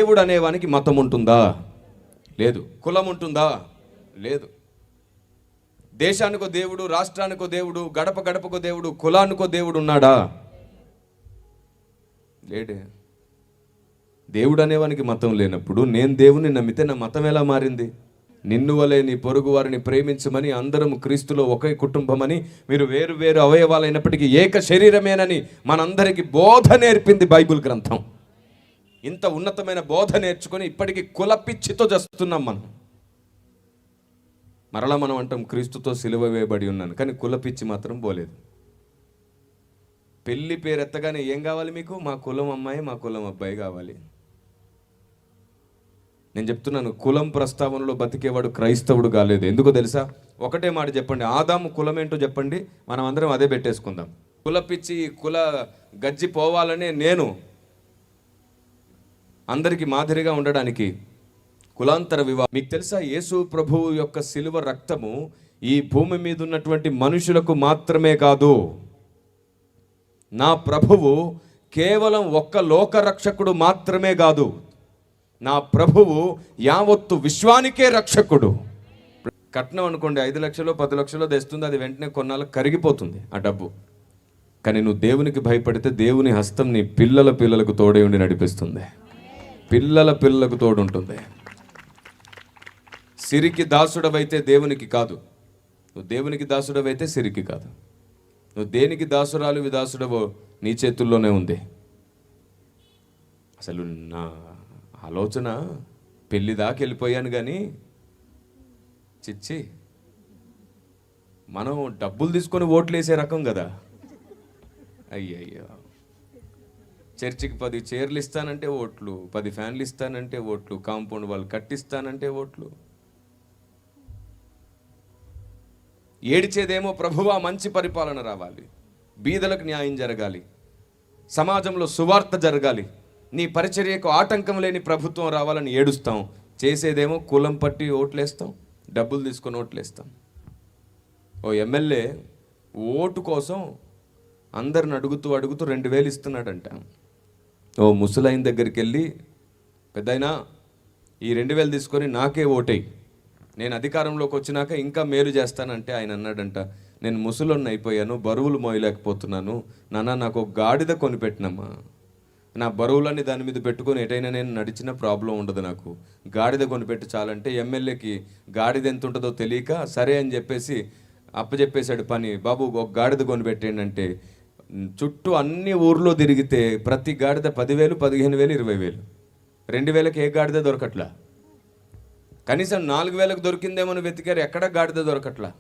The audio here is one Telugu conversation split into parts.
దేవుడు అనేవానికి మతం ఉంటుందా? లేదు. కులం ఉంటుందా? లేదు. దేశానికో దేవుడు, రాష్ట్రానికో దేవుడు, గడప గడపకో దేవుడు, కులానికో దేవుడు ఉన్నాడా? లేడే. దేవుడు అనేవానికి మతం లేనప్పుడు నేను దేవుని నమ్మితే నా మతం ఎలా మారింది? నిన్ను వలె నీ పొరుగు వారిని ప్రేమించమని, అందరం క్రీస్తులో ఒకే కుటుంబమని, మీరు వేరు వేరు అవయవాలైనప్పటికీ ఏక శరీరమేనని మనందరికీ బోధ నేర్పింది బైబిల్ గ్రంథం. ఇంత ఉన్నతమైన బోధ నేర్చుకొని ఇప్పటికీ కులపిచ్చితో చేస్తున్నాం మనం. మరలా మనం అంటాం క్రీస్తుతో సిలువ వేయబడి ఉన్నాను, కానీ కులపిచ్చి మాత్రం పోలేదు. పెళ్లి పేరు ఎత్తగానే ఏం కావాలి మీకు? మా కులం అమ్మాయి, మా కులం అబ్బాయి కావాలి. నేను చెప్తున్నాను, కులం ప్రస్తావనలో బతికేవాడు క్రైస్తవుడు కాలేదు. ఎందుకో తెలుసా? ఒకటే మాట చెప్పండి, ఆదాము కులం ఏంటో చెప్పండి, మనం అందరం అదే పెట్టేసుకుందాం. కులపిచ్చి కుల గజ్జి పోవాలనే నేను అందరికీ మాదిరిగా ఉండడానికి కులాంతర వివాహం. మీకు తెలుసా, యేసు ప్రభువు యొక్క శిలువ రక్తము ఈ భూమి మీద ఉన్నటువంటి మనుషులకు మాత్రమే కాదు. నా ప్రభువు కేవలం ఒక్క లోకరక్షకుడు మాత్రమే కాదు, నా ప్రభువు యావత్తు విశ్వానికే రక్షకుడు. కట్నం అనుకోండి 5 లక్షలు 10 లక్షలు తెస్తుంది, అది వెంటనే కొన్నాళ్ళకి కరిగిపోతుంది ఆ డబ్బు. కానీ నువ్వు దేవునికి భయపడితే దేవుని హస్తం నీ పిల్లలకు తోడే ఉండి నడిపిస్తుంది. పిల్లలకు తోడు ఉంటుంది. సిరికి దాసుడవైతే దేవునికి కాదు, నువ్వు దేవునికి దాసుడవైతే సిరికి కాదు. నువ్వు దేనికి దాసురాలు విదాసుడవో నీ చేతుల్లోనే ఉంది. అసలు నా ఆలోచన పెళ్లి దాకా వెళ్ళిపోయాను, కానీ చిచ్చి మనం డబ్బులు తీసుకొని ఓట్లు వేసే రకం కదా. అయ్యయ్యో, చర్చికి 10 చైర్లు ఇస్తానంటే ఓట్లు, 10 ఫ్యాన్లు ఇస్తానంటే ఓట్లు, కాంపౌండ్ వాళ్ళు కట్టిస్తానంటే ఓట్లు. ఏడిచేదేమో ప్రభువా మంచి పరిపాలన రావాలి, బీదలకు న్యాయం జరగాలి, సమాజంలో సువార్త జరగాలి, నీ పరిచర్యకు ఆటంకం లేని ప్రభుత్వం రావాలని ఏడుస్తాం. చేసేదేమో కులం పట్టి ఓట్లేస్తాం, డబ్బులు తీసుకొని ఓట్లేస్తాం. ఓ ఎమ్మెల్యే ఓటు కోసం అందరిని అడుగుతూ 2000 ఇస్తున్నాడంట. ఓ ముసలైన దగ్గరికి వెళ్ళి, పెద్దయినా ఈ 2000 తీసుకొని నాకే ఓటేయి, నేను అధికారంలోకి వచ్చినాక ఇంకా మేలు చేస్తానంటే ఆయన అన్నాడంట, నేను ముసలోన్ని అయిపోయాను, బరువులు మోయలేకపోతున్నాను నాన్న, నాకు ఒక గాడిద కొనిపెట్టినమ్మా, నా బరువులన్నీ దాని మీద పెట్టుకొని ఎటైనా నేను నడిచిన ప్రాబ్లం ఉండదు, నాకు గాడిద కొనిపెట్టి చాలంటే ఎమ్మెల్యేకి గాడిద ఎంత ఉంటుందో తెలియక సరే అని చెప్పేసి అప్పచెప్పేశాడు పని. బాబు ఒక గాడిద కొనిపెట్టేయండి అంటే చుట్టూ అన్ని ఊర్లో తిరిగితే ప్రతి గాడిద 10,000, 15,000, 20,000. 2,000కి ఏ గాడిద దొరకట్లా. కనీసం 4,000కి దొరికిందేమో వెతికారు, ఎక్కడ గాడిద దొరకట్లా.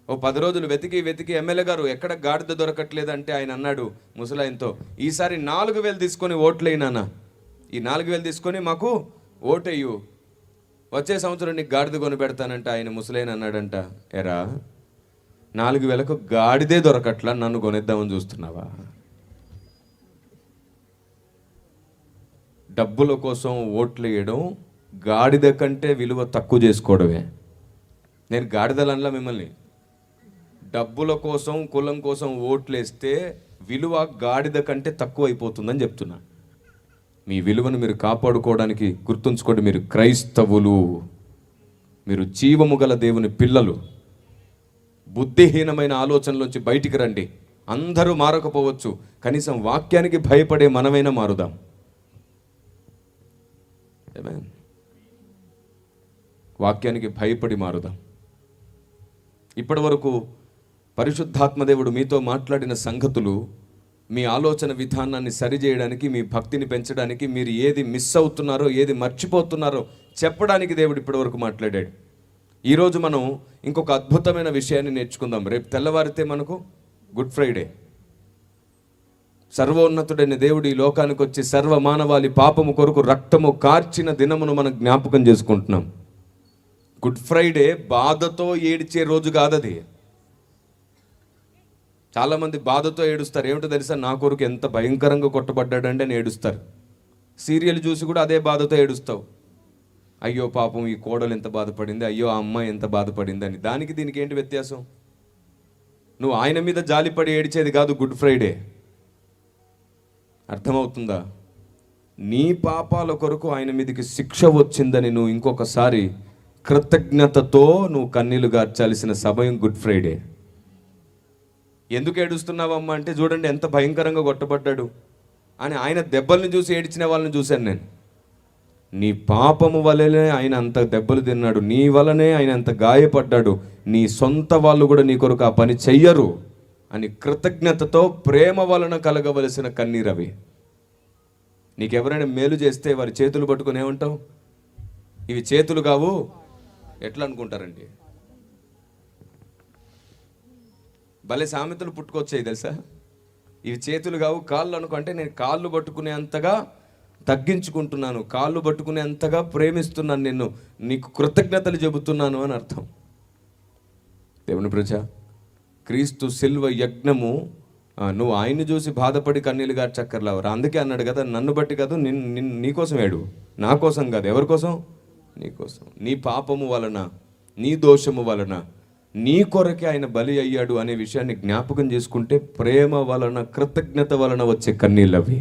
ఓ 10 రోజులు వెతికి ఎమ్మెల్యే గారు ఎక్కడ గాడిద దొరకట్లేదంటే ఆయన అన్నాడు ముసలాయనతో, ఈసారి 4,000 తీసుకొని ఓట్లేయినా, ఈ 4,000 తీసుకొని మాకు ఓటేయు, వచ్చే సంవత్సరం నీకు గాడిద కొని పెడతానంటే ఆయన ముసలాయన అన్నాడంట, ఎరా 4,000కు గాడిదే దొరకట్లా, నన్ను కొనేద్దామని చూస్తున్నావా? డబ్బుల కోసం ఓట్లు వేయడం గాడిద కంటే విలువ తక్కువ చేసుకోవడమే. నేను గాడిదలనలా మిమ్మల్ని. డబ్బుల కోసం కులం కోసం ఓట్లేస్తే విలువ గాడిద కంటే తక్కువ అయిపోతుందని చెప్తున్నా. మీ విలువను మీరు కాపాడుకోవడానికి గుర్తుంచుకోండి, మీరు క్రైస్తవులు, మీరు జీవము గల దేవుని పిల్లలు. బుద్ధిహీనమైన ఆలోచనలోంచి బయటికి రండి. అందరూ మారకపోవచ్చు, కనీసం వాక్యానికి భయపడే మనమైనా మారుదాం. ఆమేన్. వాక్యానికి భయపడి మారుదాం. ఇప్పటి వరకు పరిశుద్ధాత్మదేవుడు మీతో మాట్లాడిన సంగతులు మీ ఆలోచన విధానాన్ని సరిచేయడానికి, మీ భక్తిని పెంచడానికి, మీరు ఏది మిస్ అవుతున్నారో ఏది మర్చిపోతున్నారో చెప్పడానికి దేవుడు ఇప్పటి వరకు మాట్లాడాడు. ఈరోజు మనం ఇంకొక అద్భుతమైన విషయాన్ని నేర్చుకుందాం. రేపు తెల్లవారితే మనకు గుడ్ ఫ్రైడే. సర్వోన్నతుడైన దేవుడు ఈ లోకానికి వచ్చి సర్వ మానవాళి పాపము కొరకు రక్తము కార్చిన దినమును మనం జ్ఞాపకం చేసుకుంటున్నాం. గుడ్ ఫ్రైడే బాధతో ఏడిచే రోజు కాదది. చాలామంది బాధతో ఏడుస్తారు. ఏమిటో తెలుసా? నా కొరకు ఎంత భయంకరంగా కొట్టబడ్డాడంటే అని ఏడుస్తారు. సీరియల్ చూసి కూడా అదే బాధతో ఏడుస్తావు. అయ్యో పాపం ఈ కోడలు ఎంత బాధపడింది, అయ్యో ఆ అమ్మాయి ఎంత బాధపడింది అని. దానికి దీనికి ఏంటి వ్యత్యాసం? నువ్వు ఆయన మీద జాలిపడి ఏడిచేది కాదు గుడ్ ఫ్రైడే. అర్థమవుతుందా? నీ పాపాల కొరకు ఆయన మీదకి శిక్ష వచ్చిందని నువ్వు ఇంకొకసారి కృతజ్ఞతతో నువ్వు కన్నీళ్లు గార్చాల్సిన సమయం గుడ్ ఫ్రైడే. ఎందుకు ఏడుస్తున్నావమ్మా అంటే, చూడండి ఎంత భయంకరంగా కొట్టబడ్డాడు అని ఆయన దెబ్బల్ని చూసి ఏడ్చిన వాళ్ళని చూశాను నేను. నీ పాపము వలనే ఆయన అంత దెబ్బలు తిన్నాడు, నీ వలనే ఆయన అంత గాయపడ్డాడు, నీ సొంత వాళ్ళు కూడా నీ కొరకు ఆ పని చెయ్యరు అని కృతజ్ఞతతో ప్రేమ వలన కలగవలసిన కన్నీరవి. నీకెవరైనా మేలు చేస్తే వారి చేతులు పట్టుకుని ఏమంటావు? ఇవి చేతులు కావు, ఎట్లా అనుకుంటారండి? భలే సామెతలు పుట్టుకొచ్చాయి తెలుసా. ఇవి చేతులు కావు కాళ్ళు అనుకుంటే, నేను కాళ్ళు పట్టుకునే అంతగా తగ్గించుకుంటున్నాను, కాళ్ళు పట్టుకునే అంతగా ప్రేమిస్తున్నాను నిన్ను, నీకు కృతజ్ఞతలు చెబుతున్నాను అని అర్థం. దేవుని ప్రజ, క్రీస్తు సిల్వ యజ్ఞము నువ్వు ఆయన్ని చూసి బాధపడి కన్నీళ్ళు గార్చక్కర్లేవరా. అందుకే అన్నాడు కదా, నన్ను బట్టి కాదు, నీకోసం ఏడు, నా కోసం కాదు. ఎవరి కోసం? నీకోసం. నీ పాపము వలన, నీ దోషము వలన, నీ కొరకే ఆయన బలి అయ్యాడు అనే విషయాన్ని జ్ఞాపకం చేసుకుంటే ప్రేమ వలన, కృతజ్ఞత వలన వచ్చే కన్నీళ్ళు అవి.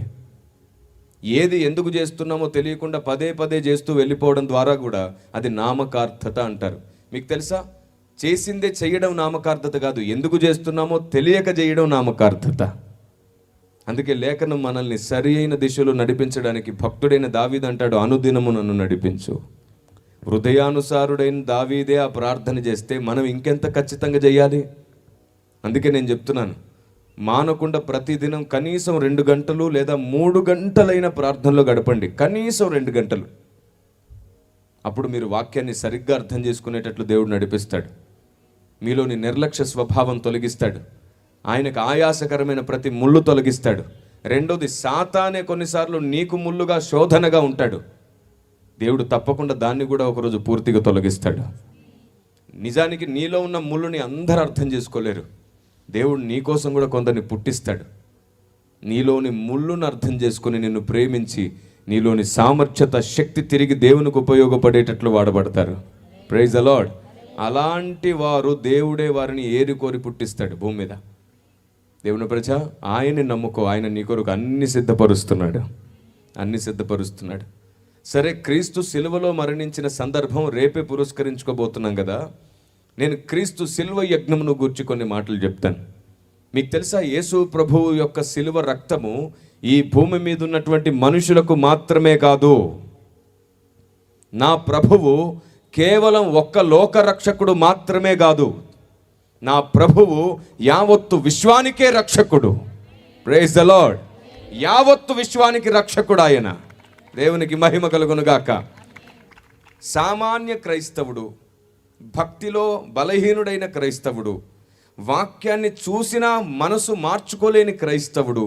ఏది ఎందుకు చేస్తున్నామో తెలియకుండా పదే పదే చేస్తూ వెళ్ళిపోవడం ద్వారా కూడా అది నామకార్థత అంటారు. మీకు తెలుసా, చేసిందే చేయడం నామకార్థత కాదు, ఎందుకు చేస్తున్నామో తెలియక చేయడం నామకార్థత. అందుకే లేఖనం మనల్ని సరి అయిన దిశలో నడిపించడానికి భక్తుడైన దావీదు అంటాడు, అనుదినము నన్ను నడిపించు. హృదయానుసారుడైన దావీదే ఆ ప్రార్థన చేస్తే మనం ఇంకెంత ఖచ్చితంగా చేయాలి. అందుకే నేను చెప్తున్నాను, మానకుండా ప్రతిదినం కనీసం 2 గంటలు లేదా 3 గంటలైన ప్రార్థనలో గడపండి, కనీసం 2 గంటలు. అప్పుడు మీరు వాక్యాన్ని సరిగ్గా అర్థం చేసుకునేటట్లు దేవుడు నడిపిస్తాడు. మీలోని నిర్లక్ష్య స్వభావం తొలగిస్తాడు. ఆయనకు ఆయాసకరమైన ప్రతి ముళ్ళు తొలగిస్తాడు. రెండోది, సాతానే కొన్నిసార్లు నీకు ముళ్ళుగా శోధనగా ఉంటాడు. దేవుడు తప్పకుండా దాన్ని కూడా ఒకరోజు పూర్తిగా తొలగిస్తాడు. నిజానికి నీలో ఉన్న ముళ్ళుని అందరూ అర్థం చేసుకోలేరు. దేవుడు నీ కోసం కూడా కొందరిని పుట్టిస్తాడు. నీలోని ముళ్ళును అర్థం చేసుకుని నిన్ను ప్రేమించి నీలోని సామర్థ్యత, శక్తి తిరిగి దేవునికి ఉపయోగపడేటట్లు వాడబడతారు. Praise the lord. అలాంటి వారు దేవుడే వారిని ఏరి కోరి పుట్టిస్తాడు భూమి మీద. దేవుని ప్రజ, ఆయన్ని నమ్ముకో, ఆయన నీ కొరకు అన్ని సిద్ధపరుస్తున్నాడు. సరే, క్రీస్తు సిలువలో మరణించిన సందర్భం రేపే పురస్కరించుకోబోతున్నాం కదా. నేను క్రీస్తు సిలువ యజ్ఞమును గూర్చి కొన్ని మాటలు చెప్తాను. మీకు తెలుసా, యేసు ప్రభువు యొక్క సిలువ రక్తము ఈ భూమి మీద ఉన్నటువంటి మనుషులకు మాత్రమే కాదు. నా ప్రభువు కేవలం ఒక్క లోకరక్షకుడు మాత్రమే కాదు, నా ప్రభువు యావత్తు విశ్వానికే రక్షకుడు. Praise the Lord. యావత్తు విశ్వానికి రక్షకుడు ఆయన. దేవునికి మహిమ కలుగునుగాక. సామాన్య క్రైస్తవుడు, భక్తిలో బలహీనుడైన క్రైస్తవుడు, వాక్యాన్ని చూసినా మనసు మార్చుకోలేని క్రైస్తవుడు,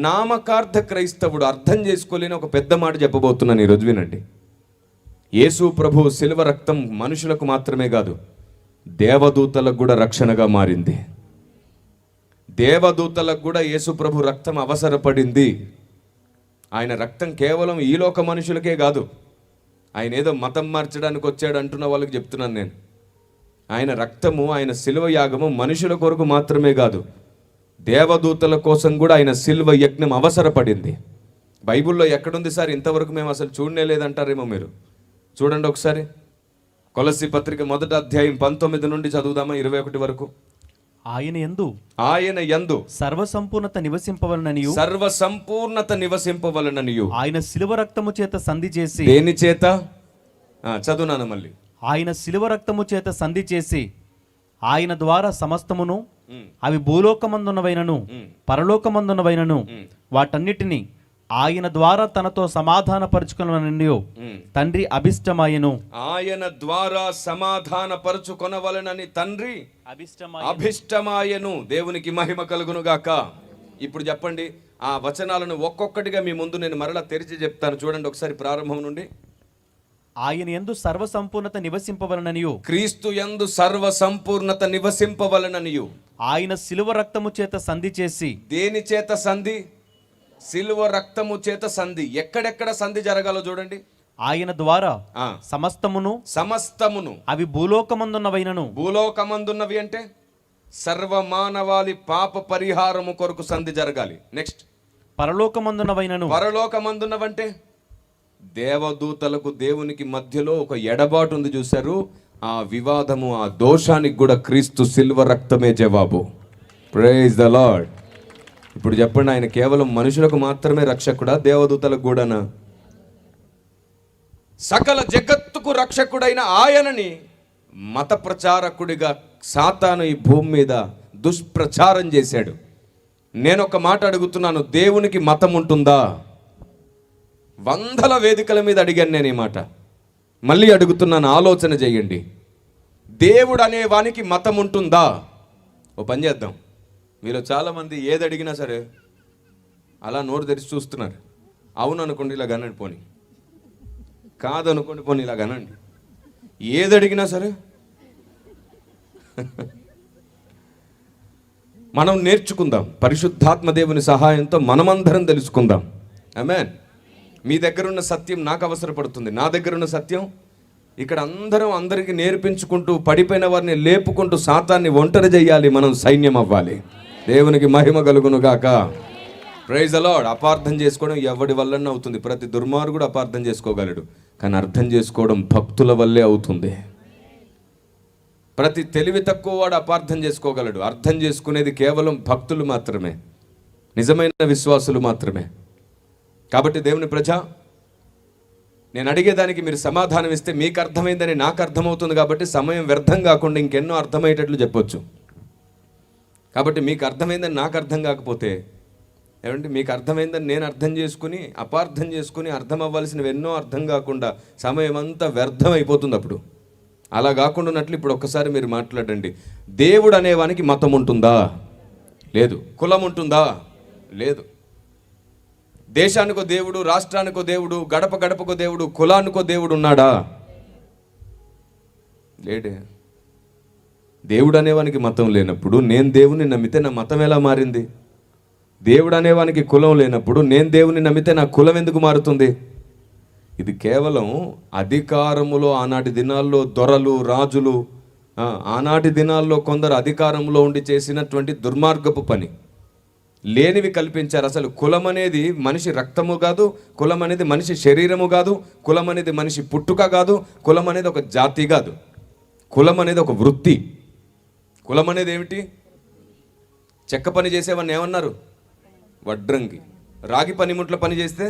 నామకార్థ క్రైస్తవుడు అర్థం చేసుకోలేని ఒక పెద్ద మాట చెప్పబోతున్నాను ఈరోజు, వినండి. యేసు ప్రభు శిలువ రక్తం మనుషులకు మాత్రమే కాదు, దేవదూతలకు కూడా రక్షణగా మారింది. దేవదూతలకు కూడా యేసు ప్రభు రక్తం అవసరపడింది. ఆయన రక్తం కేవలం ఈ లోక మనుషులకే కాదు. ఆయన ఏదో మతం మార్చడానికి వచ్చాడు అంటున్న వాళ్ళకి చెప్తున్నాను నేను. ఆయన రక్తము, ఆయన శిలువ యాగము మనుషుల కొరకు మాత్రమే కాదు, దేవదూతల కోసం కూడా ఆయన శిలువ యజ్ఞం అవసరపడింది. బైబిల్లో ఎక్కడుంది సార్, ఇంతవరకు మేము అసలు చూడనే లేదంటారేమో మీరు. చూడండి ఒకసారి, కొలస్సీ పత్రిక 1వ అధ్యాయం 19 నుండి చదువుదామా 21 వరకు. ఆయన యందు సర్వసంపూర్ణత నివసింపవలననియు ఆయన శిలువ రక్తము చేత సంధి చేసి. దేని చేత? చదువునాను మళ్ళీ. ఆయన శిలువ రక్తము చేత సంధి చేసి ఆయన ద్వారా సమస్తమును, అవి భూలోకమందున్నవైనను పరలోకమందున్నవైనను వాటన్నిటిని ఆయన ద్వారా తనతో సమాధానపరచుకొనవలననియు తండ్రి అభిష్టమాయెను. ఆయన ద్వారా సమాధానపరచుకొనవలనని తండ్రి అభిష్టమాయెను. దేవునికి మహిమ కలుగును గాక. ఇప్పుడు చెప్పండి, ఆ వచనాలను ఒక్కొక్కటిగా మీ ముందు నేను మరలా తెరిచి చెప్తాను. చూడండి ఒకసారి ప్రారంభం నుండి. ఆయన యందు సర్వసంపూర్ణత నివసింపవలననియు, క్రీస్తు యందు సర్వసంపూర్ణత నివసింపవలననియు ఆయన శిలువ రక్తము చేత సంధి చేసి. దేని చేత సంధి? శిలువ రక్తము చేత సంధి. ఎక్కడెక్కడ సంధి జరగాలో చూడండి. ఆయన ద్వారా సమస్తమును అవి భూలోకమందున్నవి అంటే సర్వమానవాళి పాప పరిహారము కొరకు సంధి జరగాలి. నెక్స్ట్, పరలోకమందున్నవైనను. పరలోకమందున్నవంటే దేవదూతలకు దేవునికి మధ్యలో ఒక ఎడబాటు ఉంది చూశారు. ఆ వివాదము, ఆ దోషానికి కూడా క్రీస్తు శిల్వ రక్తమే జవాబు. Praise the Lord. ఇప్పుడు చెప్పండి, ఆయన కేవలం మనుషులకు మాత్రమే రక్షకుడా, దేవదూతలకు కూడానా? సకల జగత్తుకు రక్షకుడైన ఆయనని మత ప్రచారకుడిగా సాతాను ఈ భూమి మీద దుష్ప్రచారం చేశాడు. నేను ఒక మాట అడుగుతున్నాను, దేవునికి మతం ఉంటుందా? వందల వేదికల మీద అడిగాను నేను ఈ మాట, మళ్ళీ అడుగుతున్నాను, ఆలోచన చేయండి. దేవుడు అనే వానికి మతం ఉంటుందా? ఓ పని చేద్దాం, మీలో చాలామంది ఏది అడిగినా సరే అలా నోరు తెరిచి చూస్తున్నారు. అవును అనుకోండి ఇలా గనండి, పోనీ కాదనుకోండి పోనీ ఇలా గనండి. ఏది అడిగినా సరే మనం నేర్చుకుందాం. పరిశుద్ధాత్మ దేవుని సహాయంతో మనమందరం తెలుసుకుందాం. ఆమేన్. మీ దగ్గర ఉన్న సత్యం నాకు అవసరపడుతుంది, నా దగ్గర ఉన్న సత్యం ఇక్కడ అందరికీ నేర్పించుకుంటూ, పడిపోయిన వారిని లేపుకుంటూ సాతాన్ని ఒంటరి చేయాలి. మనం సైన్యం అవ్వాలి. దేవునికి మహిమ కలుగును గాక. Praise the Lord. అపార్థం చేసుకోవడం ఎవడి వల్లనే అవుతుంది. ప్రతి దుర్మార్గుడు అపార్థం చేసుకోగలడు, కానీ అర్థం చేసుకోవడం భక్తుల వల్లే అవుతుంది. ప్రతి తెలివి తక్కువ వాడు అపార్థం చేసుకోగలడు, అర్థం చేసుకునేది కేవలం భక్తులు మాత్రమే, నిజమైన విశ్వాసులు మాత్రమే. కాబట్టి దేవుని ప్రజ, నేను అడిగేదానికి మీరు సమాధానం ఇస్తే మీకు అర్థమైందని నాకు అర్థమవుతుంది. కాబట్టి సమయం వ్యర్థం కాకుండా ఇంకెన్నో అర్థమయ్యేటట్లు చెప్పొచ్చు. కాబట్టి మీకు అర్థమైందని నాకు అర్థం కాకపోతే ఏమంటే, మీకు అర్థమైందని నేను అర్థం చేసుకుని అపార్థం చేసుకుని అర్థం అవ్వాల్సినవి ఎన్నో అర్థం కాకుండా సమయం అంతా వ్యర్థం అయిపోతుంది. అప్పుడు అలా కాకుండా ఉన్నట్లు ఇప్పుడు ఒక్కసారి మీరు మాట్లాడండి. దేవుడు అనేవానికి మతం ఉంటుందా? లేదు. కులం ఉంటుందా? లేదు. దేశానికో దేవుడు, రాష్ట్రానికో దేవుడు, గడప గడపకో దేవుడు, కులానికో దేవుడు ఉన్నాడా? లేడే. దేవుడు అనేవానికి మతం లేనప్పుడు నేను దేవుని నమ్మితే నా మతం ఎలా మారింది? దేవుడు అనేవానికి కులం లేనప్పుడు నేను దేవుని నమ్మితే నా కులం ఎందుకు మారుతుంది? ఇది కేవలం అధికారములో, ఆనాటి దినాల్లో దొరలు, రాజులు, ఆనాటి దినాల్లో కొందరు అధికారంలో ఉండి చేసినటువంటి దుర్మార్గపు పని. లేనివి కల్పించారు. అసలు కులం అనేది మనిషి రక్తము కాదు, కులం అనేది మనిషి శరీరము కాదు, కులం అనేది మనిషి పుట్టుక కాదు, కులం అనేది ఒక జాతి కాదు, కులం అనేది ఒక వృత్తి. కులం అనేది ఏమిటి? చెక్క పని చేసేవాడిని ఏమన్నారు? వడ్రంగి. రాగి పనిముట్ల పని చేస్తే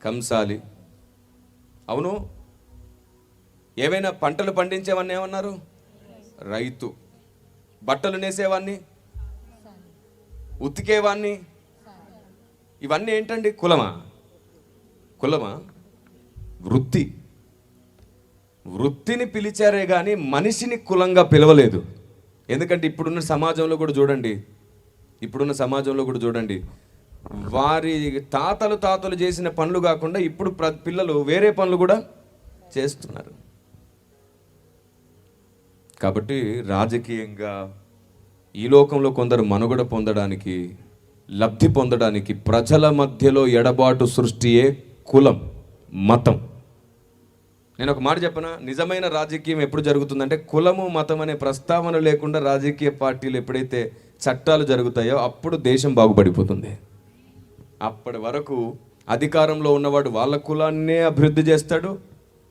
కంసాలి. అవును. ఏవైనా పంటలు పండించేవాడిని ఏమన్నారు? రైతు. బట్టలు నేసేవాడిని, ఉతికేవాడిని, ఇవన్నీ ఏంటండి? కులమా? కులమా? వృత్తి. వృత్తిని పిలిచారే కానీ మనిషిని కులంగా పిలవలేదు. ఎందుకంటే ఇప్పుడున్న సమాజంలో కూడా చూడండి, వారి తాతలు చేసిన పనులు కాకుండా ఇప్పుడు పిల్లలు వేరే పనులు కూడా చేస్తున్నారు. కాబట్టి రాజకీయంగా ఈ లోకంలో కొందరు మనుగడ పొందడానికి, లబ్ధి పొందడానికి ప్రజల మధ్యలో ఎడబాటు సృష్టియే కులం, మతం. నేను ఒక మాట చెప్పనా, నిజమైన రాజకీయం ఎప్పుడు జరుగుతుందంటే కులము మతం అనే ప్రస్తావన లేకుండా రాజకీయ పార్టీలు ఎప్పుడైతే చట్టాలు జరుగుతాయో అప్పుడు దేశం బాగుపడిపోతుంది. అప్పటి వరకు అధికారంలో ఉన్నవాడు వాళ్ళ కులాన్నే అభివృద్ధి చేస్తాడు,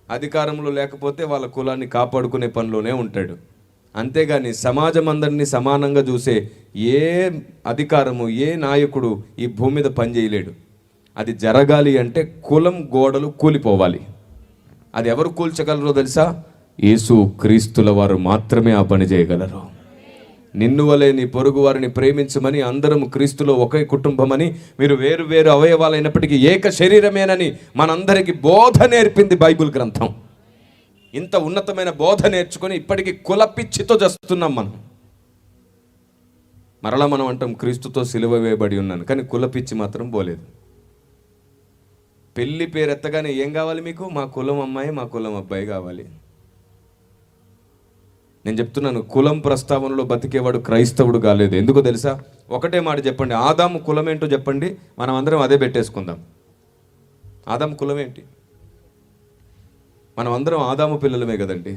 అధికారంలో లేకపోతే వాళ్ళ కులాన్ని కాపాడుకునే పనిలోనే ఉంటాడు. అంతేగాని సమాజం అందరినీ సమానంగా చూసే ఏ అధికారము, ఏ నాయకుడు ఈ భూమి మీద పనిచేయలేడు. అది జరగాలి అంటే కులం గోడలు కూలిపోవాలి. అది ఎవరు కూల్చగలరో తెలుసా? యేసు క్రీస్తుల వారు మాత్రమే ఆ పని చేయగలరు. నిన్ను వలె నీ పొరుగు వారిని ప్రేమించమని, అందరం క్రీస్తులో ఒకే కుటుంబమని, మీరు వేరు వేరు అవయవాలైనప్పటికీ ఏక శరీరమేనని మనందరికీ బోధ నేర్పింది బైబిల్ గ్రంథం. ఇంత ఉన్నతమైన బోధ నేర్చుకొని ఇప్పటికీ కులపిచ్చితో చేస్తున్నాం మనం. మరలా మనం అంటాం క్రీస్తుతో సిలువ వేయబడి ఉన్నాను, కానీ కులపిచ్చి మాత్రం పోలేదు. పెళ్లి పేరు ఎత్తగానే ఏం కావాలి మీకు? మా కులం అమ్మాయి, మా కులం అబ్బాయి కావాలి. నేను చెప్తున్నాను, కులం ప్రస్తావనలో బతికేవాడు క్రైస్తవుడు కాలేదు. ఎందుకో తెలుసా? ఒకటే మాట చెప్పండి, ఆదాము కులం ఏంటో చెప్పండి, మనం అందరం అదే పెట్టేసుకుందాం. ఆదాము కులం ఏంటి? మనం అందరం ఆదాము పిల్లలమే కదండి.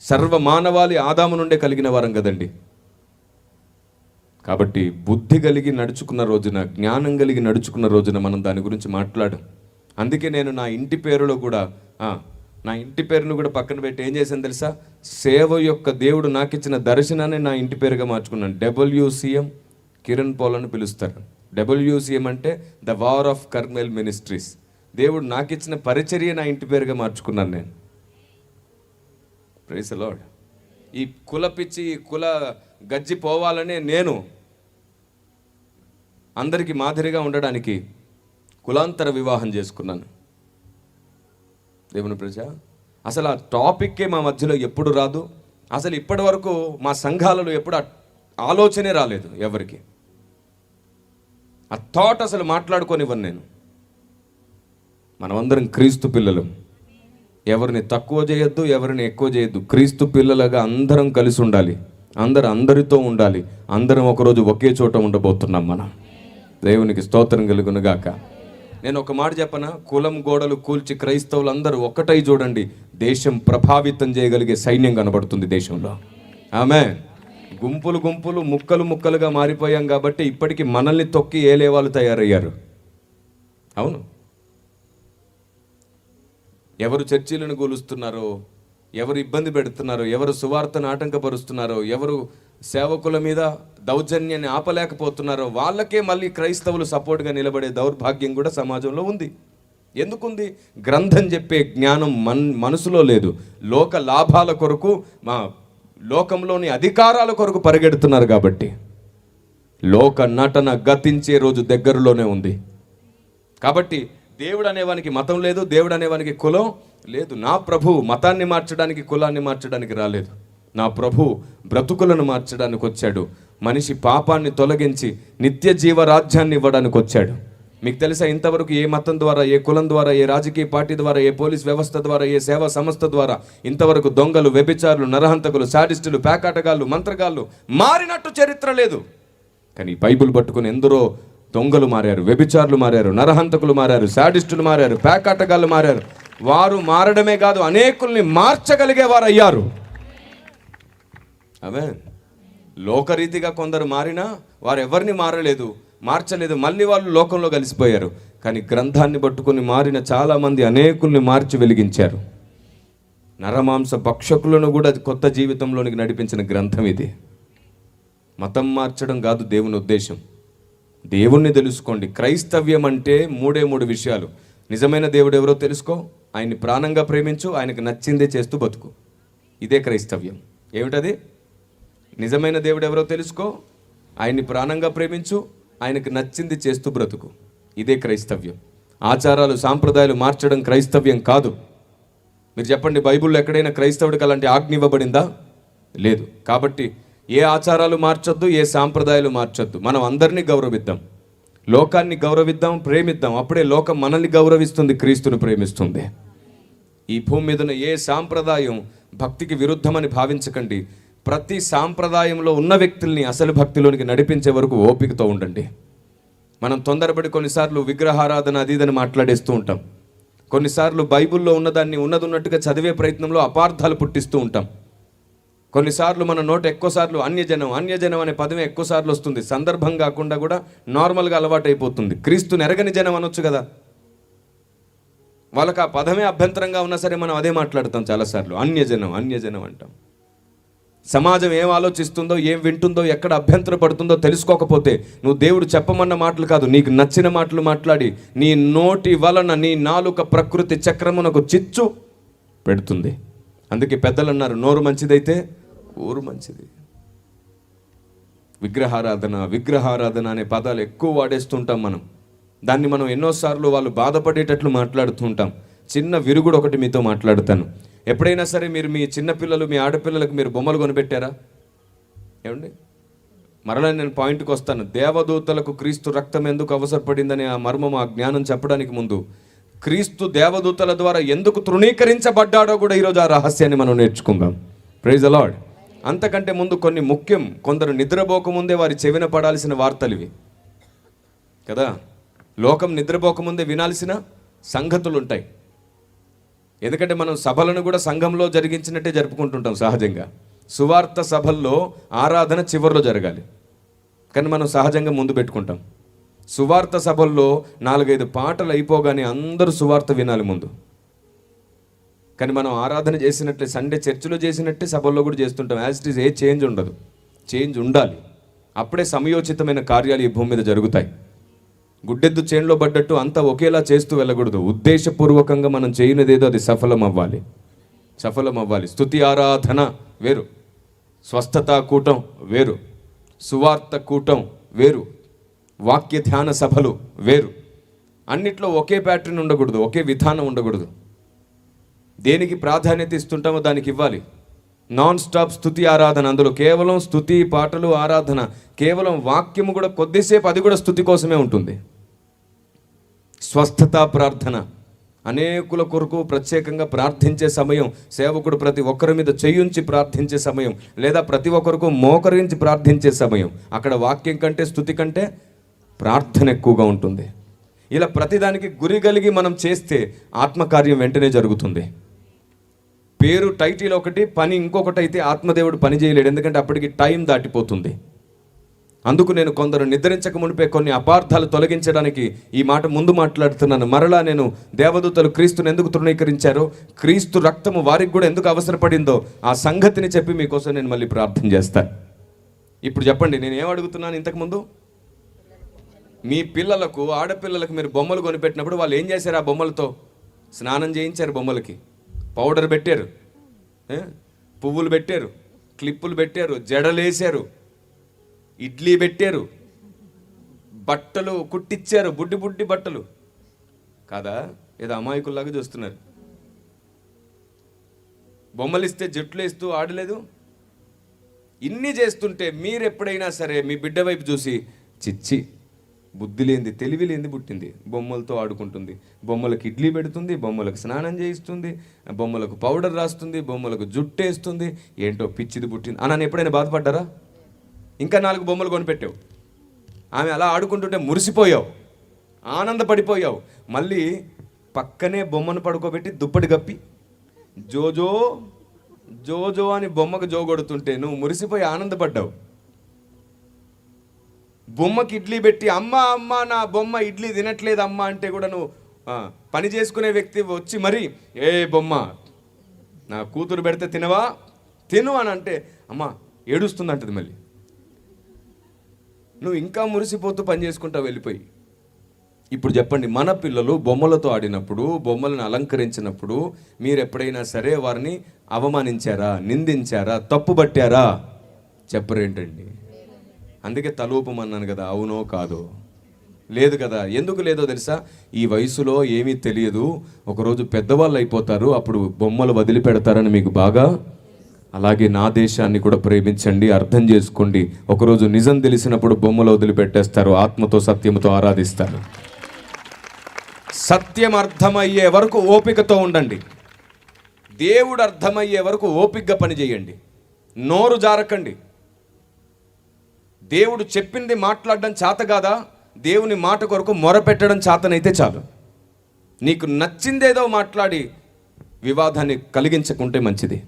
సర్వ మానవాళి ఆదాము నుండే కలిగిన వారం కదండి. కాబట్టి బుద్ధి కలిగి నడుచుకున్న రోజున, జ్ఞానం కలిగి నడుచుకున్న రోజున మనం దాని గురించి మాట్లాడం. అందుకే నేను నా ఇంటి పేరులో కూడా నా ఇంటి పేరును కూడా పక్కన పెట్టి ఏం చేశాను తెలుసా? సేవ యొక్క దేవుడు నాకు ఇచ్చిన దర్శనాన్ని నా ఇంటి పేరుగా మార్చుకున్నాను. WCM కిరణ్ పాల్ అని పిలుస్తారు. WCM అంటే the war of Carmel ministries. దేవుడు నాకు ఇచ్చిన పరిచర్య నా ఇంటి పేరుగా మార్చుకున్నాను నేను. Praise the Lord. ఈ కుల పిచ్చి, కుల గజ్జి పోవాలనే నేను అందరికీ మాదిరిగా ఉండడానికి కులాంతర వివాహం చేసుకున్నాను. దేవుని ప్రజ, అసలు ఆ టాపిక్కే మా మధ్యలో ఎప్పుడు రాదు. అసలు ఇప్పటి వరకు మా సంఘాలలో ఎప్పుడు ఆలోచనే రాలేదు ఎవరికి. ఆ థాట్ అసలు మాట్లాడుకోనివ్వను నేను. మనమందరం క్రీస్తు పిల్లలు. ఎవరిని తక్కువ చేయొద్దు, ఎవరిని ఎక్కువ చేయొద్దు. క్రీస్తు పిల్లలుగా అందరం కలిసి ఉండాలి. అందరితో ఉండాలి. అందరం ఒకరోజు ఒకే చోట ఉండబోతున్నాం మనం. దేవునికి స్తోత్రం కలుగును గాక. నేను ఒక మాట చెప్పనా? కులం గోడలు కూల్చి క్రైస్తవులు అందరూ ఒక్కటై చూడండి, దేశం ప్రభావితం చేయగలిగే సైన్యం కనబడుతుంది దేశంలో. ఆమేన్. గుంపులు గుంపులు, ముక్కలు ముక్కలుగా మారిపోయాం కాబట్టి ఇప్పటికీ మనల్ని తొక్కి ఏలేవాళ్ళు తయారయ్యారు. అవును. ఎవరు చర్చీలను కూలుస్తున్నారో, ఎవరు ఇబ్బంది పెడుతున్నారో, ఎవరు సువార్తను ఆటంకపరుస్తున్నారో, ఎవరు సేవకుల మీద దౌర్జన్యాన్ని ఆపలేకపోతున్నారో వాళ్ళకే మళ్ళీ క్రైస్తవులు సపోర్ట్గా నిలబడే దౌర్భాగ్యం కూడా సమాజంలో ఉంది. ఎందుకుంది? గ్రంథం చెప్పే జ్ఞానం మనసులో లేదు. లోక లాభాల కొరకు, మా లోకంలోని అధికారాల కొరకు పరిగెడుతున్నారు కాబట్టి. లోక నటన గతించే రోజు దగ్గరలోనే ఉంది. కాబట్టి దేవుడు అనేవానికి మతం లేదు, దేవుడు అనేవానికి కులం లేదు. నా ప్రభు మతాన్ని మార్చడానికి, కులాన్ని మార్చడానికి రాలేదు. నా ప్రభు బ్రతుకులను మార్చడానికి వచ్చాడు. మనిషి పాపాన్ని తొలగించి నిత్య జీవ రాజ్యాన్ని ఇవ్వడానికి వచ్చాడు. మీకు తెలుసా, ఇంతవరకు ఏ మతం ద్వారా, ఏ కులం ద్వారా, ఏ రాజకీయ పార్టీ ద్వారా, ఏ పోలీస్ వ్యవస్థ ద్వారా, ఏ సేవా సంస్థ ద్వారా ఇంతవరకు దొంగలు, వ్యభిచారులు, నరహంతకులు, శాడిస్టులు, పేకాటగాళ్ళు, మంత్రగాళ్ళు మారినట్టు చరిత్ర లేదు. కానీ బైబిల్ పట్టుకుని ఎందరో దొంగలు మారారు, వ్యభిచారులు మారారు, నరహంతకులు మారారు, శాడిస్టులు మారారు, పేకాటగాళ్ళు మారారు. వారు మారడమే కాదు, అనేకుల్ని మార్చగలిగే వారు అయ్యారు. ఆమేన్. లోకరీతిగా కొందరు మారినా వారు ఎవరిని మార్చలేదు. మళ్ళీ వాళ్ళు లోకంలో కలిసిపోయారు. కానీ గ్రంథాన్ని పట్టుకొని మారిన చాలామంది అనేకుల్ని మార్చి వెలిగించారు. నరమాంస భక్షకులను కూడా కొత్త జీవితంలోనికి నడిపించిన గ్రంథం ఇది. మతం మార్చడం కాదు దేవుని ఉద్దేశం. దేవుణ్ణి తెలుసుకోండి. క్రైస్తవ్యం అంటే మూడు విషయాలు. నిజమైన దేవుడు ఎవరో తెలుసుకో, ఆయన్ని ప్రాణంగా ప్రేమించు, ఆయనకు నచ్చిందే చేస్తూ బతుకు. ఇదే క్రైస్తవ్యం. ఏమిటది? నిజమైన దేవుడు ఎవరో తెలుసుకో, ఆయన్ని ప్రాణంగా ప్రేమించు, ఆయనకు నచ్చింది చేస్తూ బ్రతుకు. ఇదే క్రైస్తవ్యం. ఆచారాలు, సాంప్రదాయాలు మార్చడం క్రైస్తవ్యం కాదు. మీరు చెప్పండి, బైబిల్లో ఎక్కడైనా క్రైస్తవుడికి అలాంటి ఆజ్ఞ ఇవ్వబడిందా? లేదు. కాబట్టి ఏ ఆచారాలు మార్చొద్దు, ఏ సాంప్రదాయాలు మార్చొద్దు. మనం అందరినీ గౌరవిద్దాం, లోకాన్ని గౌరవిద్దాం, ప్రేమిద్దాం. అప్పుడే లోకం మనల్ని గౌరవిస్తుంది, క్రీస్తును ప్రేమిస్తుంది. ఈ భూమి మీద ఉన్న ఏ సాంప్రదాయం భక్తికి విరుద్ధమని భావించకండి. ప్రతి సాంప్రదాయంలో ఉన్న వ్యక్తుల్ని అసలు భక్తిలోనికి నడిపించే వరకు ఓపికతో ఉండండి. మనం తొందరపడి కొన్నిసార్లు విగ్రహారాధన అది ఇదని మాట్లాడేస్తూ ఉంటాం. కొన్నిసార్లు బైబిల్లో ఉన్నదాన్ని ఉన్నట్టుగా చదివే ప్రయత్నంలో అపార్థాలు పుట్టిస్తూ ఉంటాం. కొన్నిసార్లు మన నోట ఎక్కువసార్లు అన్యజనం అనే పదమే ఎక్కువసార్లు వస్తుంది. సందర్భం కాకుండా కూడా నార్మల్గా అలవాటు అయిపోతుంది. క్రీస్తుని ఎరగని జనం అనొచ్చు కదా. వాళ్ళకి ఆ పదమే అభ్యంతరంగా ఉన్నా సరే మనం అదే మాట్లాడతాం చాలాసార్లు. అన్యజనం అంటాం. సమాజం ఏం ఆలోచిస్తుందో, ఏం వింటుందో, ఎక్కడ అభ్యంతర పడుతుందో తెలుసుకోకపోతే నువ్వు దేవుడు చెప్పమన్న మాటలు కాదు, నీకు నచ్చిన మాటలు మాట్లాడి నీ నోటి వలన నీ నాలుక ప్రకృతి చక్రమునకు చిచ్చు పెడుతుంది. అందుకే పెద్దలు అన్నారు, నోరు మంచిదైతే ఊరు మంచిది. విగ్రహారాధన అనే పదాలు ఎక్కువ వాడేస్తుంటాం మనం. దాన్ని మనం ఎన్నోసార్లు వాళ్ళు బాధపడేటట్లు మాట్లాడుతుంటాం. చిన్న విరుగుడు ఒకటి మీతో మాట్లాడుతాను. ఎప్పుడైనా సరే మీరు మీ చిన్నపిల్లలు, మీ ఆడపిల్లలకు మీరు బొమ్మలు కొనిపెట్టారా? ఏమండి, మరలా నేను పాయింట్కి వస్తాను. దేవదూతలకు క్రీస్తు రక్తం ఎందుకు అవసరపడిందని ఆ మర్మం, ఆ జ్ఞానం చెప్పడానికి ముందు క్రీస్తు దేవదూతల ద్వారా ఎందుకు తృణీకరించబడ్డాడో కూడా ఈరోజు ఆ రహస్యాన్ని మనం నేర్చుకుందాం. Praise the Lord. అంతకంటే ముందు కొన్ని ముఖ్యం, కొందరు నిద్రపోకముందే వారి చెవిన పడాల్సిన వార్తలు ఇవి కదా. లోకం నిద్రపోకముందే వినాల్సిన సంగతులు ఉంటాయి. ఎందుకంటే మనం సభలను కూడా సంఘంలో జరిగించినట్టే జరుపుకుంటుంటాం సహజంగా. సువార్త సభల్లో ఆరాధన చివరిలో జరగాలి, కానీ మనం సహజంగా ముందు పెట్టుకుంటాం. సువార్త సభల్లో 4-5 పాటలు అయిపోగానే అందరూ సువార్త వినాలి ముందు. కానీ మనం ఆరాధన చేసినట్లే, సండే చర్చిలో చేసినట్టే సభల్లో కూడా చేస్తుంటాం. As it is a change ఉండదు. చేంజ్ ఉండాలి. అప్పుడే సమయోచితమైన కార్యాలు ఈ భూమి మీద జరుగుతాయి. గుడ్డెద్దు చేనులో పడ్డట్టు అంతా ఒకేలా చేస్తూ వెళ్ళకూడదు. ఉద్దేశపూర్వకంగా మనం చేయనిదేదో అది సఫలం అవ్వాలి. స్తుతి ఆరాధన వేరు, స్వస్థత కూటం వేరు, సువార్త కూటం వేరు, వాక్య ధ్యాన సభలు వేరు. అన్నిట్లో ఒకే ప్యాటర్న్ ఉండకూడదు, ఒకే విధానం ఉండకూడదు. దేనికి ప్రాధాన్యత ఇస్తుంటామో దానికి ఇవ్వాలి. నాన్ స్టాప్ స్తుతి ఆరాధన, అందులో కేవలం స్తుతి పాటలు ఆరాధన, కేవలం వాక్యము కూడా కొద్దిసేపు అది కూడా స్తుతి కోసమే ఉంటుంది. స్వస్థత ప్రార్థన, అనేకుల కొరకు ప్రత్యేకంగా ప్రార్థించే సమయం, సేవకుడు ప్రతి ఒక్కరి మీద చేయుంచి ప్రార్థించే సమయం, లేదా ప్రతి ఒక్కరికి మోకరించి ప్రార్థించే సమయం. అక్కడ వాక్యం కంటే స్తుతి కంటే ప్రార్థన ఎక్కువగా ఉంటుంది. ఇలా ప్రతిదానికి గురి కలిగి మనం చేస్తే ఆత్మకార్యం వెంటనే జరుగుతుంది. పేరు టైటిల్ ఒకటి, పని ఇంకొకటి అయితే ఆత్మదేవుడు పని చేయలేడు. ఎందుకంటే అప్పటికి టైం దాటిపోతుంది. అందుకు నేను కొందరు నిద్రించక మునిపే కొన్ని అపార్థాలు తొలగించడానికి ఈ మాట ముందు మాట్లాడుతున్నాను. మరలా నేను దేవదూతలు క్రీస్తుని ఎందుకు తృణీకరించారో, క్రీస్తు రక్తము వారికి కూడా ఎందుకు అవసరపడిందో ఆ సంగతిని చెప్పి మీకోసం నేను మళ్ళీ ప్రార్థన చేస్తాను. ఇప్పుడు చెప్పండి, నేను ఏం అడుగుతున్నాను? ఇంతకుముందు మీ పిల్లలకు, ఆడపిల్లలకు మీరు బొమ్మలు కొనిపెట్టినప్పుడు వాళ్ళు ఏం చేశారు? ఆ బొమ్మలతో స్నానం చేయించారు, బొమ్మలకి పౌడర్ పెట్టారు, పువ్వులు పెట్టారు, క్లిప్పులు పెట్టారు, జడలేశారు, ఇడ్లీ పెట్టారు, బట్టలు కుట్టించారు, బుడ్డి బట్టలు కాదా? ఏదో అమాయకుల్లాగా చూస్తున్నారు. బొమ్మలు ఇస్తే జట్లు వేస్తూ ఆడలేదు. ఇన్ని చేస్తుంటే మీరు ఎప్పుడైనా సరే మీ బిడ్డ వైపు చూసి చిచ్చి బుద్ధి లేనిది, తెలివి లేనిది పుట్టింది, బొమ్మలతో ఆడుకుంటుంది, బొమ్మలకు ఇడ్లీ పెడుతుంది, బొమ్మలకు స్నానం చేయిస్తుంది, బొమ్మలకు పౌడర్ రాస్తుంది, బొమ్మలకు జుట్టు వేస్తుంది, ఏంటో పిచ్చిది పుట్టింది అని ఎప్పుడైనా బాధపడ్డారా? ఇంకా 4 బొమ్మలు కొనిపెట్టావు, ఆమె అలా ఆడుకుంటుంటే మురిసిపోయావు, ఆనందపడిపోయావు. మళ్ళీ పక్కనే బొమ్మను పడుకోబెట్టి దుప్పటి కప్పి జోజో జోజో అని బొమ్మకు జోగొడుతుంటే నువ్వు మురిసిపోయి ఆనందపడ్డావు. బొమ్మకి ఇడ్లీ పెట్టి అమ్మ నా బొమ్మ ఇడ్లీ తినట్లేదు అమ్మ అంటే కూడా నువ్వు పని చేసుకునే వ్యక్తి వచ్చి మరి ఏ బొమ్మ నా కూతురు పెడితే తిను అని అంటే అమ్మ ఏడుస్తుంది అంటది. మళ్ళీ నువ్వు ఇంకా మురిసిపోతూ పని చేసుకుంటావు వెళ్ళిపోయి. ఇప్పుడు చెప్పండి, మన పిల్లలు బొమ్మలతో ఆడినప్పుడు, బొమ్మలను అలంకరించినప్పుడు మీరు ఎప్పుడైనా సరే వారిని అవమానించారా, నిందించారా, తప్పుబట్టారా? చెప్పరేంటండి? అందుకే తలూపమన్నాను కదా, అవునో కాదో? లేదు కదా. ఎందుకు లేదో తెలుసా? ఈ వయసులో ఏమీ తెలియదు, ఒకరోజు పెద్దవాళ్ళు అయిపోతారు, అప్పుడు బొమ్మలు వదిలిపెడతారని మీకు బాగా. అలాగే నా దేశాన్ని కూడా ప్రేమించండి, అర్థం చేసుకోండి. ఒకరోజు నిజం తెలిసినప్పుడు బొమ్మలు వదిలిపెట్టేస్తారు, ఆత్మతో సత్యముతో ఆరాధిస్తారు. సత్యం అర్థమయ్యే వరకు ఓపికతో ఉండండి. దేవుడు అర్థమయ్యే వరకు ఓపికగా పని చేయండి. నోరు జారకండి. దేవుడు చెప్పింది మాట్లాడడం చేత కాదా? దేవుని మాట కొరకు మొరపెట్టడం చేతనైతే చాలు. నీకు నచ్చిందేదో మాట్లాడి వివాదాన్ని కలిగించకుంటే మంచిది.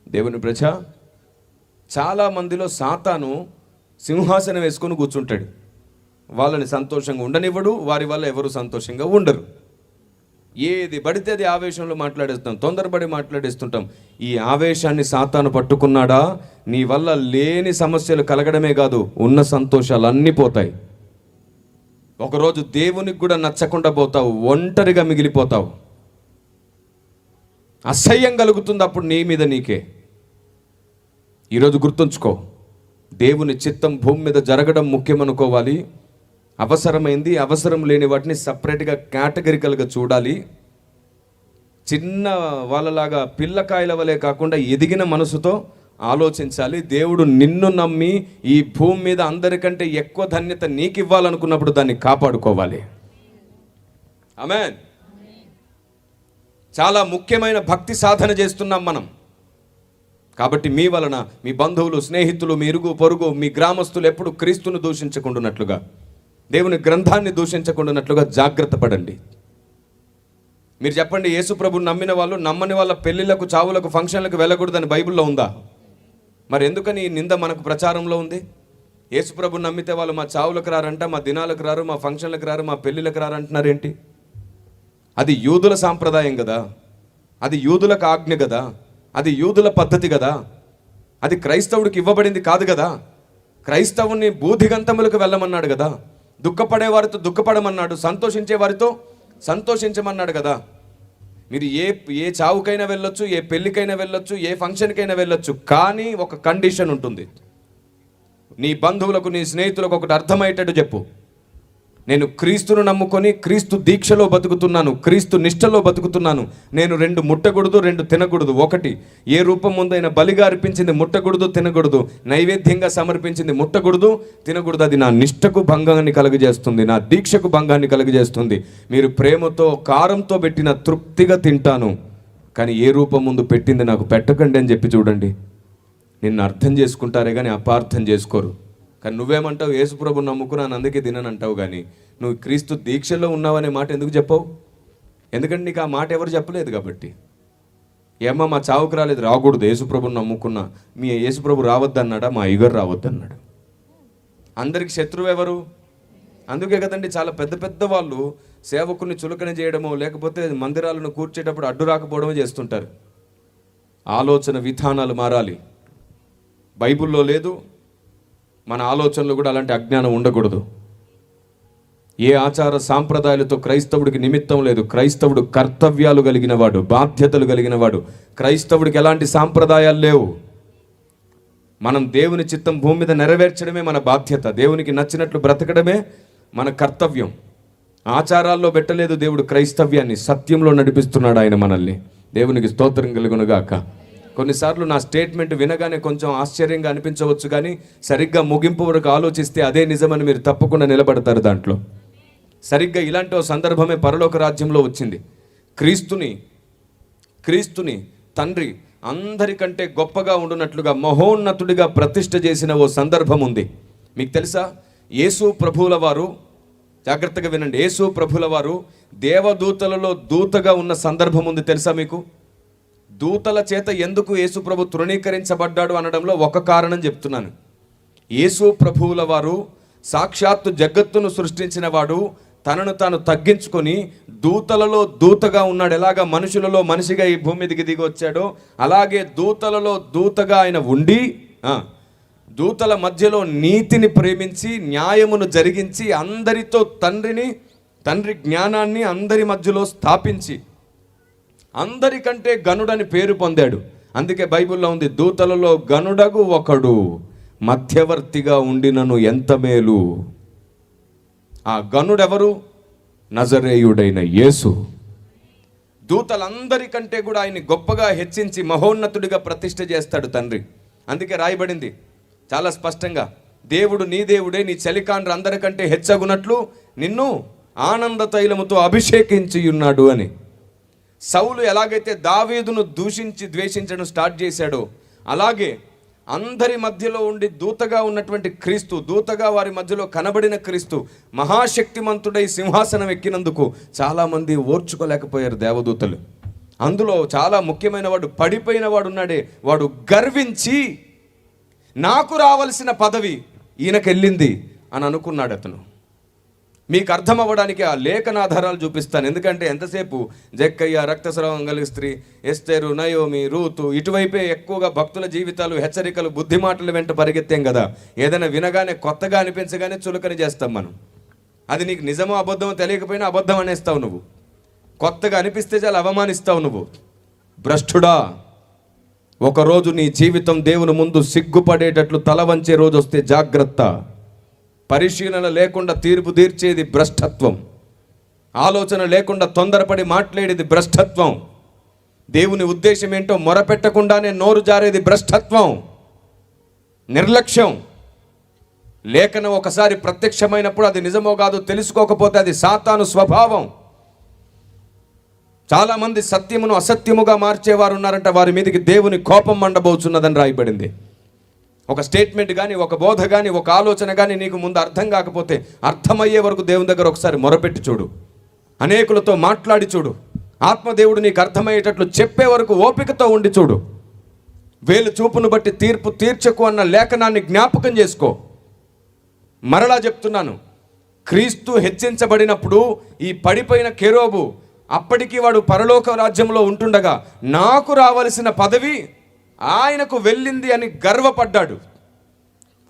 దేవుని ప్రజ, చాలామందిలో సాతాను సింహాసనం వేసుకొని కూర్చుంటాడు. వాళ్ళని సంతోషంగా ఉండనివ్వడు, వారి వల్ల ఎవరు సంతోషంగా ఉండరు. ఏది పడితే అది ఆవేశంలో మాట్లాడేస్తాం, తొందరపడి మాట్లాడేస్తుంటాం. ఈ ఆవేశాన్ని సాతాను పట్టుకున్నాడా, నీ వల్ల లేని సమస్యలు కలగడమే కాదు, ఉన్న సంతోషాలు అన్నీ పోతాయి. ఒకరోజు దేవునికి కూడా నచ్చకుండా పోతావు, ఒంటరిగా మిగిలిపోతావు, అసహ్యం కలుగుతుంది అప్పుడు నీ మీద నీకే. ఈరోజు గుర్తుంచుకో, దేవుని చిత్తం భూమి మీద జరగడం ముఖ్యమనుకోవాలి. అవసరమైంది, అవసరం లేని వాటిని సపరేట్గా కేటగిరికల్గా చూడాలి. చిన్న వాళ్ళలాగా పిల్లకాయల వలె కాకుండా ఎదిగిన మనసుతో ఆలోచించాలి. దేవుడు నిన్ను నమ్మి ఈ భూమి మీద అందరికంటే ఎక్కువ ధన్యత నీకు ఇవ్వాలనుకున్నప్పుడు దాన్ని కాపాడుకోవాలి. ఆమేన్. చాలా ముఖ్యమైన భక్తి సాధన చేస్తున్నాం మనం. కాబట్టి మీ వలన మీ బంధువులు, స్నేహితులు, మీ ఇరుగు పొరుగు, మీ గ్రామస్తులు ఎప్పుడు క్రీస్తును దూషించకుండానట్లుగా, దేవుని గ్రంథాన్ని దూషించకుండానట్లుగా జాగ్రత్త పడండి. మీరు చెప్పండి, యేసు ప్రభుని నమ్మిన వాళ్ళు నమ్మని వాళ్ళ పెళ్లిళ్లకు, చావులకు, ఫంక్షన్లకు వెళ్ళకూడదని బైబిల్లో ఉందా? మరి ఎందుకని ఈ నింద మనకు ప్రచారంలో ఉంది? యేసుప్రభు నమ్మితే వాళ్ళు మా చావులకు రారంట, మా దినాలకు రారు, మా ఫంక్షన్లకు రారు, మా పెళ్ళిళ్ళకు రారు అంటున్నారేంటి? అది యూదుల సాంప్రదాయం కదా, అది యూదులకు ఆజ్ఞ కదా, అది యూదుల పద్ధతి కదా, అది క్రైస్తవుడికి ఇవ్వబడింది కాదు కదా. క్రైస్తవుని బూదిగంతములకు వెళ్ళమన్నాడు కదా, దుఃఖపడే వారితో దుఃఖపడమన్నాడు, సంతోషించే వారితో సంతోషించమన్నాడు కదా. మీరు ఏ చావుకైనా వెళ్ళొచ్చు, ఏ పెళ్ళికైనా వెళ్ళొచ్చు, ఏ ఫంక్షన్కైనా వెళ్ళొచ్చు, కానీ ఒక కండిషన్ ఉంటుంది. నీ బంధువులకు, నీ స్నేహితులకు ఒకటి అర్థమయ్యేటట్టు చెప్పు, నేను క్రీస్తును నమ్ముకొని క్రీస్తు దీక్షలో బతుకుతున్నాను, క్రీస్తు నిష్టలో బతుకుతున్నాను. నేను 2 ముట్టకూడదు, 2 తినకూడదు. ఒకటి, ఏ రూపం ముందైనా బలిగా అర్పించింది ముట్టకూడదు, తినకూడదు. నైవేద్యంగా సమర్పించింది ముట్టకూడదు, తినకూడదు. అది నా నిష్టకు భంగాన్ని కలుగజేస్తుంది, నా దీక్షకు భంగాన్ని కలుగజేస్తుంది. మీరు ప్రేమతో కారంతో పెట్టిన తృప్తిగా తింటాను, కానీ ఏ రూపం ముందు పెట్టింది నాకు పెట్టకండి అని చెప్పి చూడండి. నిన్ను అర్థం చేసుకుంటారే కానీ అపార్థం చేసుకోరు. కానీ నువ్వేమంటావు? యేసుప్రభుని నమ్ముకున్నాను అందుకే తినని అంటావు, కానీ నువ్వు క్రీస్తు దీక్షలో ఉన్నావనే మాట ఎందుకు చెప్పావు? ఎందుకంటే నీకు ఆ మాట ఎవరు చెప్పలేదు కాబట్టి. ఏమ్మా మా చావుకు రాలేదు, రాకూడదు, యేసుప్రభుని నమ్ముకున్నా. మీ యేసుప్రభు రావద్దన్నాడా? మా అయ్యగారు రావద్దన్నాడు. అందరికి శత్రువు ఎవరు? అందుకే కదండి చాలా పెద్ద పెద్ద వాళ్ళు సేవకుని చులకన చేయడమో లేకపోతే మందిరాలను కూర్చేటప్పుడు అడ్డు రాకపోవడమో చేస్తుంటారు. ఆలోచన విధానాలు మారాలి. బైబిల్లో లేదు, మన ఆలోచనలు కూడా అలాంటి అజ్ఞానం ఉండకూడదు. ఏ ఆచార సాంప్రదాయాలతో క్రైస్తవుడికి నిమిత్తం లేదు. క్రైస్తవుడు కర్తవ్యాలు కలిగిన వాడు, బాధ్యతలు కలిగిన వాడు. క్రైస్తవుడికి ఎలాంటి సాంప్రదాయాలు లేవు. మనం దేవుని చిత్తం భూమి మీద నెరవేర్చడమే మన బాధ్యత. దేవునికి నచ్చినట్లు బ్రతకడమే మన కర్తవ్యం. ఆచారాల్లో పెట్టలేదు దేవుడు క్రైస్తవ్యాన్ని, సత్యంలో నడిపిస్తున్నాడు ఆయన మనల్ని. దేవునికి స్తోత్రం కలుగునుగాక. కొన్నిసార్లు నా స్టేట్మెంట్ వినగానే కొంచెం ఆశ్చర్యంగా అనిపించవచ్చు, కానీ సరిగ్గా ముగింపు వరకు ఆలోచిస్తే అదే నిజమని మీరు తప్పకుండా నిలబడతారు దాంట్లో. సరిగ్గా ఇలాంటి ఓ సందర్భమే పరలోక రాజ్యంలో వచ్చింది. క్రీస్తుని తండ్రి అందరికంటే గొప్పగా ఉండునట్లుగా మహోన్నతుడిగా ప్రతిష్ఠ చేసిన ఓ సందర్భం ఉంది. మీకు తెలుసా? యేసు ప్రభువుల వారు, జాగ్రత్తగా వినండి, యేసు ప్రభువుల వారు దేవదూతలలో దూతగా ఉన్న సందర్భం ఉంది. తెలుసా మీకు? దూతల చేత ఎందుకు యేసు ప్రభు తృణీకరించబడ్డాడు అనడంలో ఒక కారణం చెప్తున్నాను. యేసు ప్రభువుల వారు సాక్షాత్తు జగత్తును సృష్టించిన వాడు, తనను తాను తగ్గించుకొని దూతలలో దూతగా ఉన్నాడు. ఎలాగా మనుషులలో మనిషిగా ఈ భూమి మీదకి దిగి వచ్చాడో అలాగే దూతలలో దూతగా ఆయన ఉండి, దూతల మధ్యలో నీతిని ప్రేమించి న్యాయమును జరిగించి అందరితో తండ్రి జ్ఞానాన్ని అందరి మధ్యలో స్థాపించి అందరికంటే గనుడని పేరు పొందాడు. అందుకే బైబిల్లో ఉంది, దూతలలో గనుడగు ఒకడు మధ్యవర్తిగా ఉండినను ఎంత మేలు. ఆ గనుడెవరు? నజరేయుడైన యేసు. దూతలందరికంటే కూడా ఆయన్ని గొప్పగా హెచ్చించి మహోన్నతుడిగా ప్రతిష్ఠ చేస్తాడు తండ్రి. అందుకే రాయబడింది చాలా స్పష్టంగా, దేవుడు నీ దేవుడే, నీ చలికాండ్ర అందరికంటే హెచ్చగునట్లు నిన్ను ఆనంద తైలముతో అభిషేకించి ఉన్నాడు అని. సౌలు ఎలాగైతే దావీదును దూషించి ద్వేషించడం స్టార్ట్ చేశాడో అలాగే అందరి మధ్యలో ఉండి దూతగా ఉన్నటువంటి క్రీస్తు, దూతగా వారి మధ్యలో కనబడిన క్రీస్తు మహాశక్తిమంతుడై సింహాసనం ఎక్కినందుకు చాలామంది ఓర్చుకోలేకపోయారు దేవదూతలు. అందులో చాలా ముఖ్యమైన వాడు, పడిపోయిన వాడు ఉన్నాడే, వాడు గర్వించి నాకు రావలసిన పదవి ఈయనకెళ్ళింది అని అనుకున్నాడు అతను. మీకు అర్థం అవ్వడానికి ఆ లేఖనాధారాలు చూపిస్తాను. ఎందుకంటే ఎంతసేపు జక్కయ్య, రక్తస్రావం కలిగిన స్త్రీ, ఎస్తేరు, నయోమి, రూతు, ఇటువైపే ఎక్కువగా భక్తుల జీవితాలు, హెచ్చరికలు, బుద్ధి మాటలు వెంట పరిగెత్తాం కదా. ఏదైనా వినగానే కొత్తగా అనిపించగానే చులకని చేస్తాం మనం. అది నీకు నిజమో అబద్ధమో తెలియకపోయినా అబద్ధం అనేస్తావు నువ్వు. కొత్తగా అనిపిస్తే చాలా అవమానిస్తావు నువ్వు. భ్రష్టుడా, ఒకరోజు నీ జీవితం దేవుని ముందు సిగ్గుపడేటట్లు తల వంచే రోజు వస్తే జాగ్రత్త. పరిశీలన లేకుండా తీర్పు తీర్చేది భ్రష్టత్వం. ఆలోచన లేకుండా తొందరపడి మాట్లాడేది భ్రష్టత్వం. దేవుని ఉద్దేశం ఏంటో మొరపెట్టకుండానే నోరు జారేది భ్రష్టత్వం, నిర్లక్ష్యం. లేఖనం ఒకసారి ప్రత్యక్షమైనప్పుడు అది నిజమో కాదో తెలుసుకోకపోతే అది సాతాను స్వభావం. చాలామంది సత్యమును అసత్యముగా మార్చేవారు ఉన్నారంట. వారి మీదకి దేవుని కోపం మండబోచున్నదని రాయబడింది. ఒక స్టేట్మెంట్ కానీ, ఒక బోధ కానీ, ఒక ఆలోచన కానీ నీకు ముందు అర్థం కాకపోతే అర్థమయ్యే వరకు దేవుని దగ్గర ఒకసారి మొరపెట్టి చూడు. అనేకులతో మాట్లాడి చూడు. ఆత్మదేవుడు నీకు అర్థమయ్యేటట్లు చెప్పే వరకు ఓపికతో ఉండి చూడు. వేలు చూపును బట్టి తీర్పు తీర్చకు అన్న లేఖనాన్ని జ్ఞాపకం చేసుకో. మరలా చెప్తున్నాను, క్రీస్తు హెచ్చించబడినప్పుడు ఈ పడిపోయిన కెరూబు అప్పటికి వాడు పరలోక రాజ్యంలో ఉంటుండగా నాకు రావలసిన పదవి ఆయనకు వెళ్ళింది అని గర్వపడ్డాడు.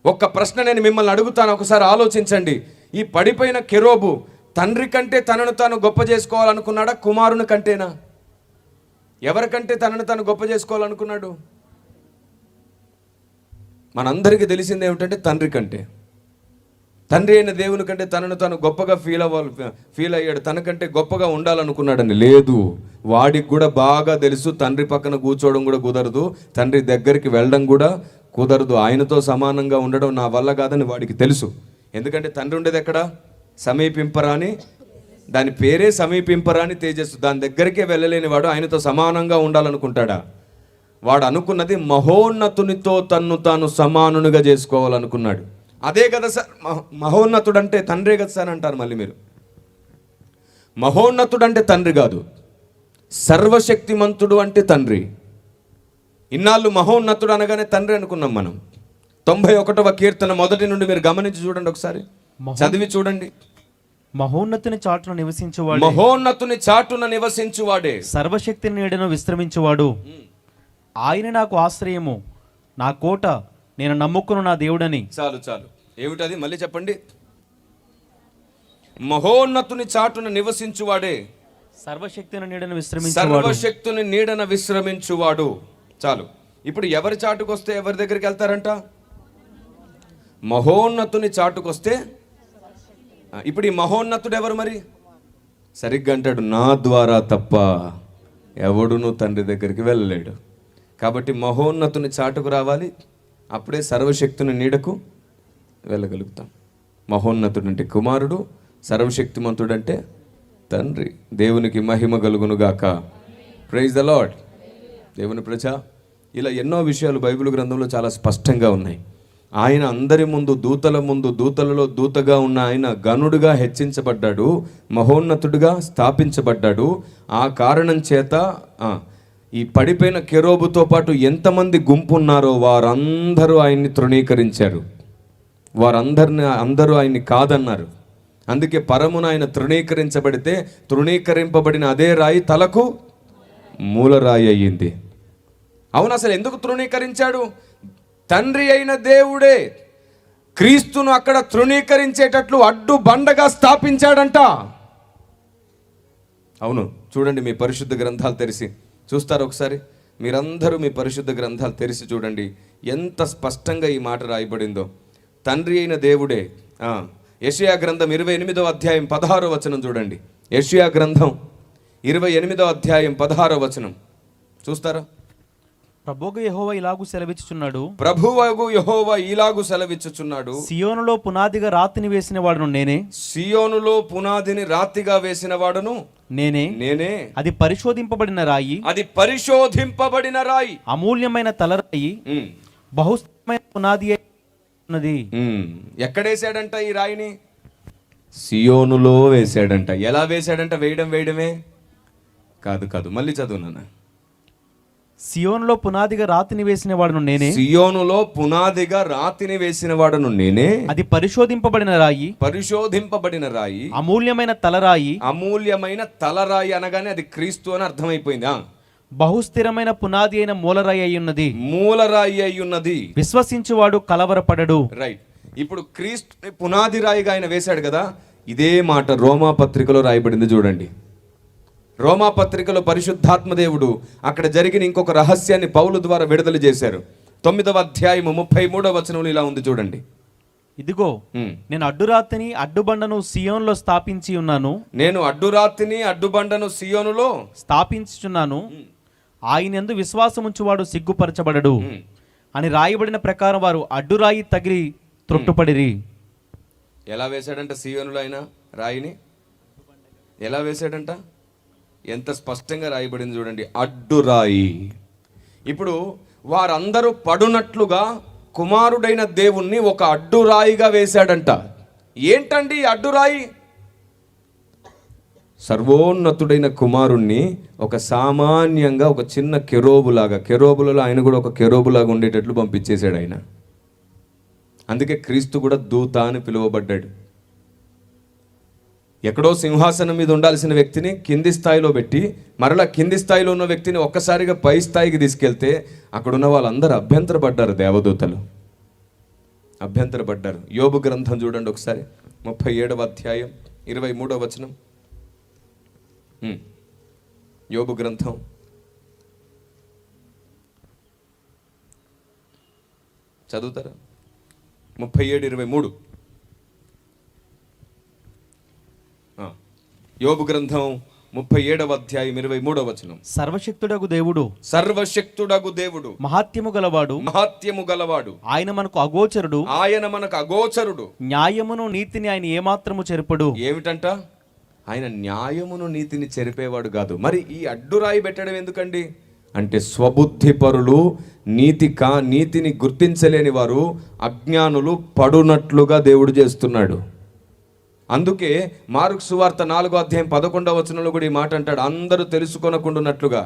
ఒక్క ప్రశ్న నేను మిమ్మల్ని అడుగుతాను, ఒకసారి ఆలోచించండి. ఈ పడిపోయిన కెరూబు తండ్రి కంటే తనను తాను గొప్ప చేసుకోవాలనుకున్నాడా, కుమారుని కంటేనా? ఎవరికంటే తనను తాను గొప్ప చేసుకోవాలనుకున్నాడు? మనందరికీ తెలిసింది ఏమిటంటే తండ్రి కంటే. తండ్రి అయిన దేవుని కంటే తనను తాను గొప్పగా ఫీల్ అయ్యాడు, తనకంటే గొప్పగా ఉండాలనుకున్నాడని. లేదు, వాడికి కూడా బాగా తెలుసు తండ్రి పక్కన కూర్చోవడం కూడా కుదరదు, తండ్రి దగ్గరికి వెళ్ళడం కూడా కుదరదు, ఆయనతో సమానంగా ఉండడం నా వల్ల కాదని వాడికి తెలుసు. ఎందుకంటే తండ్రి ఉండేది ఎక్కడ? సమీపింపరాని, దాని పేరే సమీపింపరాని తేజస్సు. దాని దగ్గరికే వెళ్ళలేని వాడు ఆయనతో సమానంగా ఉండాలనుకుంటాడా? వాడు అనుకున్నది మహోన్నతునితో తన్ను తాను సమానునిగా చేసుకోవాలనుకున్నాడు. అదే కదా సార్ మహోన్నతుడు అంటే తండ్రే కదా సార్ అంటారు మళ్ళీ మీరు. మహోన్నతుడు అంటే తండ్రి కాదు, సర్వశక్తిమంతుడు అంటే తండ్రి. ఇన్నాళ్ళు మహోన్నతుడు అనగానే తండ్రి అనుకున్నాం మనం. 91వ కీర్తన మొదటి నుండి మీరు గమనించి చూడండి, ఒకసారి చదివి చూడండి. మహోన్నతుని చాటున నివసించువాడు, మహోన్నతుని చాటున నివసించువాడే, సర్వశక్తిని నీడను విశ్రమించువాడు. ఆయన నాకు ఆశ్రయము, నా కోట, నేను నమ్ముకున్న నా దేవుడని. చాలు చాలు, ఏమిటది మళ్ళీ చెప్పండి. మహోన్నతుని చాటున నివసించువాడే, సర్వశక్తిని నీడను విశ్రమించువాడు, సర్వశక్తుని నీడన విశ్రమించువాడు. చాలు. ఇప్పుడు ఎవరి చాటుకు వస్తే ఎవరి దగ్గరికి వెళ్తారంట? మహోన్నతుని చాటుకొస్తే. ఇప్పుడు ఈ మహోన్నతుడు ఎవరు మరి? సరిగ్గా అంటాడు, నా ద్వారా తప్ప ఎవడును తండ్రి దగ్గరికి వెళ్ళలేడు. కాబట్టి మహోన్నతుని చాటుకు రావాలి, అప్పుడే సర్వశక్తుని నీడకు వెళ్ళగలుగుతాం. మహోన్నతుడు అంటే కుమారుడు, సర్వశక్తిమంతుడు అంటే తండ్రి. దేవునికి మహిమ కలుగునుగాక. Praise the Lord. దేవుని ప్రజ, ఇలా ఎన్నో విషయాలు బైబిల్ గ్రంథంలో చాలా స్పష్టంగా ఉన్నాయి. ఆయన అందరి ముందు, దూతల ముందు, దూతలలో దూతగా ఉన్న ఆయన గనుడుగా హెచ్చించబడ్డాడు, మహోన్నతుడిగా స్థాపించబడ్డాడు. ఆ కారణం చేత ఈ పడిపోయిన కెరూబుతో పాటు ఎంతమంది గుంపు ఉన్నారో వారందరూ ఆయన్ని తృణీకరించారు. అందరూ ఆయన్ని కాదన్నారు. అందుకే పరమున ఆయన తృణీకరించబడితే తృణీకరింపబడిన అదే రాయి తలకు మూలరాయి అయ్యింది. అవును, అసలు ఎందుకు తృణీకరించాడు? తండ్రి అయిన దేవుడే క్రీస్తును అక్కడ తృణీకరించేటట్లు అడ్డు బండగా స్థాపించాడంట. అవును, చూడండి, మీ పరిశుద్ధ గ్రంథాలు తెరిచి చూస్తారు ఒకసారి. మీరందరూ మీ పరిశుద్ధ గ్రంథాలు తెరిచి చూడండి ఎంత స్పష్టంగా ఈ మాట రాయబడిందో. తండ్రి అయిన దేవుడే. యెషయా గ్రంథం 28వ అధ్యాయం 16వ వచనం చూడండి. యెషయా గ్రంథం 28వ అధ్యాయం 16వ వచనం చూస్తారా? ప్రభువు యెహోవా ఇలాగు సెలవిచ్చుచున్నాడు, ప్రభువు యెహోవా ఇలాగు సెలవిచ్చుచున్నాడు, సియోనులో పునాదిగా రాతిని వేసిన వాడును నేనే, సియోనులో పునాదిని రాతిగా వేసిన వాడును నేనే. అది పరిశోధింపబడిన రాయి, అది పరిశోధింపబడిన రాయి, అమూల్యమైన తలరాయి, బహుస్థిరమైన పునాది ఉన్నది. ఎక్కడేసాడంట ఈ రాయిని? సియోనులో వేసాడంట. ఎలా వేసాడంట? వేయడమే కాదు. మళ్ళీ చదువు నాన్న. సియోనులో పునాదిగా రాతిని వేసిన వాడును నేనే, సియోనులో పునాదిగా రాతిని వేసిన వాడును నేనే. అది పరిశోధింపబడిన రాయి, అమూల్యమైన తలరాయి. అమూల్యమైన తలరాయి అనగానే అది క్రీస్తు అని అర్థమైపోయింది. బహుస్థిరమైన పునాది అయిన మూలరాయి అయి ఉన్నది, విశ్వసించువాడు కలవరపడడు. రైట్. ఇప్పుడు క్రీస్తు పునాది రాయిగా ఆయన వేశాడు కదా. ఇదే మాట రోమా పత్రికలో రాయబడింది చూడండి. రోమా పత్రికలో పరిశుద్ధాత్మ దేవుడు అక్కడ జరిగిన ఇంకొక రహస్యాన్ని పౌలు ద్వారా విడుదల చేశారు. 9వ అధ్యాయం 33వ వచనంలో ఇలా ఉంది చూడండి. ఇదిగో నేను అడ్డురాతిని అడ్డుబండను సియోనులో స్థాపించి ఉన్నాను, నేను అడ్డురాతిని అడ్డుబండను సియోనులో స్థాపించుచున్నాను, ఆయనందు విశ్వాసముంచువాడు సిగ్గుపరచబడడు అని రాయబడిన ప్రకారం వారు అడ్డురాయి తగిలి త్రొట్టుపడిరి. ఎలా వేశాడంట సియోనులో ఆయన రాయిని? ఎలా వేశాడంట? ఎంత స్పష్టంగా రాయబడింది చూడండి, అడ్డురాయి. ఇప్పుడు వారందరూ పడునట్లుగా కుమారుడైన దేవుణ్ణి ఒక అడ్డురాయిగా వేశాడంట. ఏంటండి అడ్డురాయి? సర్వోన్నతుడైన కుమారుణ్ణి ఒక సామాన్యంగా ఒక చిన్న కెరూబులాగా, కెరూబులలో ఆయన కూడా ఒక కెరూబులాగా ఉండేటట్లు పంపించేశాడు ఆయన. అందుకే క్రీస్తు కూడా దూత అని పిలువబడ్డాడు. ఎక్కడో సింహాసనం మీద ఉండాల్సిన వ్యక్తిని కింది స్థాయిలో పెట్టి మరలా కింది స్థాయిలో ఉన్న వ్యక్తిని ఒక్కసారిగా పై స్థాయికి తీసుకెళ్తే అక్కడున్న వాళ్ళందరూ అభ్యంతరపడ్డారు. దేవదూతలు అభ్యంతరపడ్డారు. యోబు గ్రంథం చూడండి ఒకసారి, 37వ అధ్యాయం 23వ వచనం. యోబు గ్రంథం చదువుతారా? 37:23. యోబు గ్రంథం 37వ అధ్యాయం 23వ వచనం. సర్వశక్తుడగు దేవుడు మహాత్యము గలవాడు, ఆయన మనకు అగోచరుడు, న్యాయమును నీతిని ఆయన ఏమాత్రము చెరపడు. ఏమిటంట? ఆయన న్యాయమును నీతిని చెరిపేవాడు కాదు. మరి ఈ అడ్డురాయి పెట్టడం ఎందుకండి అంటే, స్వబుద్ధి పరులు, నీతిని గుర్తించలేని వారు, అజ్ఞానులు పడునట్లుగా దేవుడు చేస్తున్నాడు. అందుకే మార్కు సువార్త 4వ అధ్యాయం 11వ వచనంలో కూడా ఈ మాట అంటాడు, అందరూ తెలుసుకొనకుండునట్లుగా.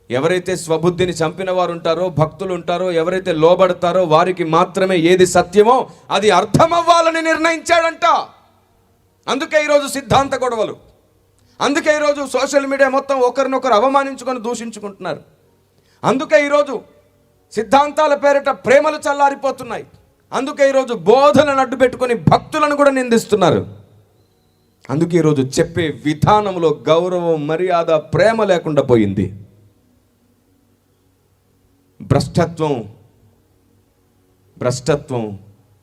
ఎవరైతే స్వబుద్ధిని చంపిన వారు ఉంటారో, భక్తులు ఉంటారో, ఎవరైతే లోబడతారో వారికి మాత్రమే ఏది సత్యమో అది అర్థమవ్వాలని నిర్ణయించాడంట. అందుకే ఈరోజు సిద్ధాంత గొడవలు, అందుకే ఈరోజు సోషల్ మీడియా మొత్తం ఒకరినొకరు అవమానించుకొని దూషించుకుంటున్నారు. అందుకే ఈరోజు సిద్ధాంతాల పేరిట ప్రేమలు చల్లారిపోతున్నాయి. అందుకే ఈరోజు బోధనను అడ్డు పెట్టుకొని భక్తులను కూడా నిందిస్తున్నారు. అందుకే ఈరోజు చెప్పే విధానంలో గౌరవం, మర్యాద, ప్రేమ లేకుండా పోయింది. భ్రష్టత్వం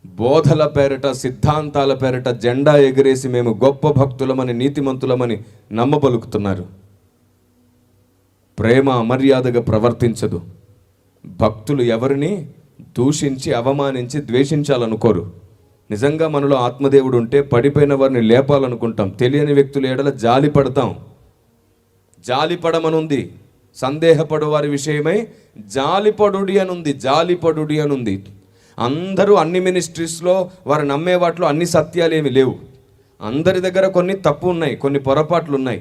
బోధల పేరిట, సిద్ధాంతాల పేరిట జెండా ఎగిరేసి మేము గొప్ప భక్తులమని, నీతిమంతులమని నమ్మబలుకుతున్నారు. ప్రేమ అమర్యాదగా ప్రవర్తించదు. భక్తులు ఎవరిని దూషించి, అవమానించి, ద్వేషించాలనుకోరు. నిజంగా మనలో ఆత్మదేవుడు ఉంటే పడిపోయిన వారిని లేపాలనుకుంటాం. తెలియని వ్యక్తుల ఎడల జాలిపడతాం. జాలిపడమనుంది. సందేహపడు వారి విషయమై జాలిపడుడి అనుంది. అందరూ అన్ని మినిస్ట్రీస్లో వారు నమ్మే వాటిలో అన్ని సత్యాలు ఏమి లేవు. అందరి దగ్గర కొన్ని తప్పు ఉన్నాయి, కొన్ని పొరపాట్లు ఉన్నాయి.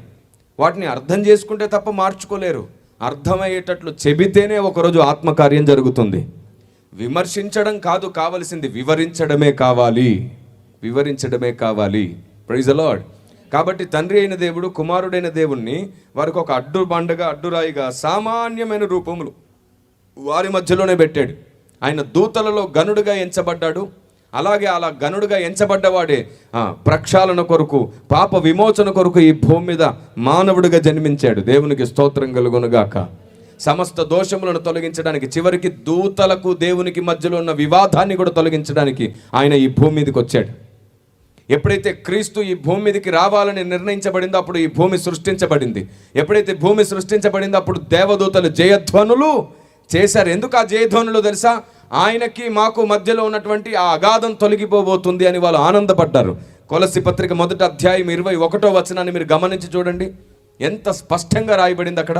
వాటిని అర్థం చేసుకుంటే తప్ప మార్చుకోలేరు. అర్థమయ్యేటట్లు చెబితేనే ఒకరోజు ఆత్మకార్యం జరుగుతుంది. విమర్శించడం కాదు కావలసింది, వివరించడమే కావాలి. Praise the Lord. కాబట్టి తండ్రి అయిన దేవుడు, కుమారుడైన దేవుణ్ణి వారికి ఒక అడ్డురాయిగా సామాన్యమైన రూపములు వారి మధ్యలోనే పెట్టాడు. ఆయన దూతలలో గనుడుగా ఎంచబడ్డాడు. అలాగే అలా గనుడుగా ఎంచబడ్డవాడే ప్రక్షాళన కొరకు, పాప విమోచన కొరకు ఈ భూమి మీద మానవుడిగా జన్మించాడు. దేవునికి స్తోత్రం కలుగునుగాక. సమస్త దోషములను తొలగించడానికి, చివరికి దూతలకు దేవునికి మధ్యలో ఉన్న వివాదాన్ని కూడా తొలగించడానికి ఆయన ఈ భూమి మీదకి వచ్చాడు. ఎప్పుడైతే క్రీస్తు ఈ భూమి మీదకి రావాలని నిర్ణయించబడిందో అప్పుడు ఈ భూమి సృష్టించబడింది. ఎప్పుడైతే భూమి సృష్టించబడిందో అప్పుడు దేవదూతలు జయధ్వనులు చేశారు. ఎందుకు ఆ జయధ్వనులు తెలుసా? ఆయనకి మాకు మధ్యలో ఉన్నటువంటి ఆ అగాధం తొలగిపోబోతుంది అని వాళ్ళు ఆనందపడ్డారు. కొలస్సీ పత్రిక 1వ అధ్యాయం 21వ వచనాన్ని మీరు గమనించి చూడండి, ఎంత స్పష్టంగా రాయబడింది అక్కడ.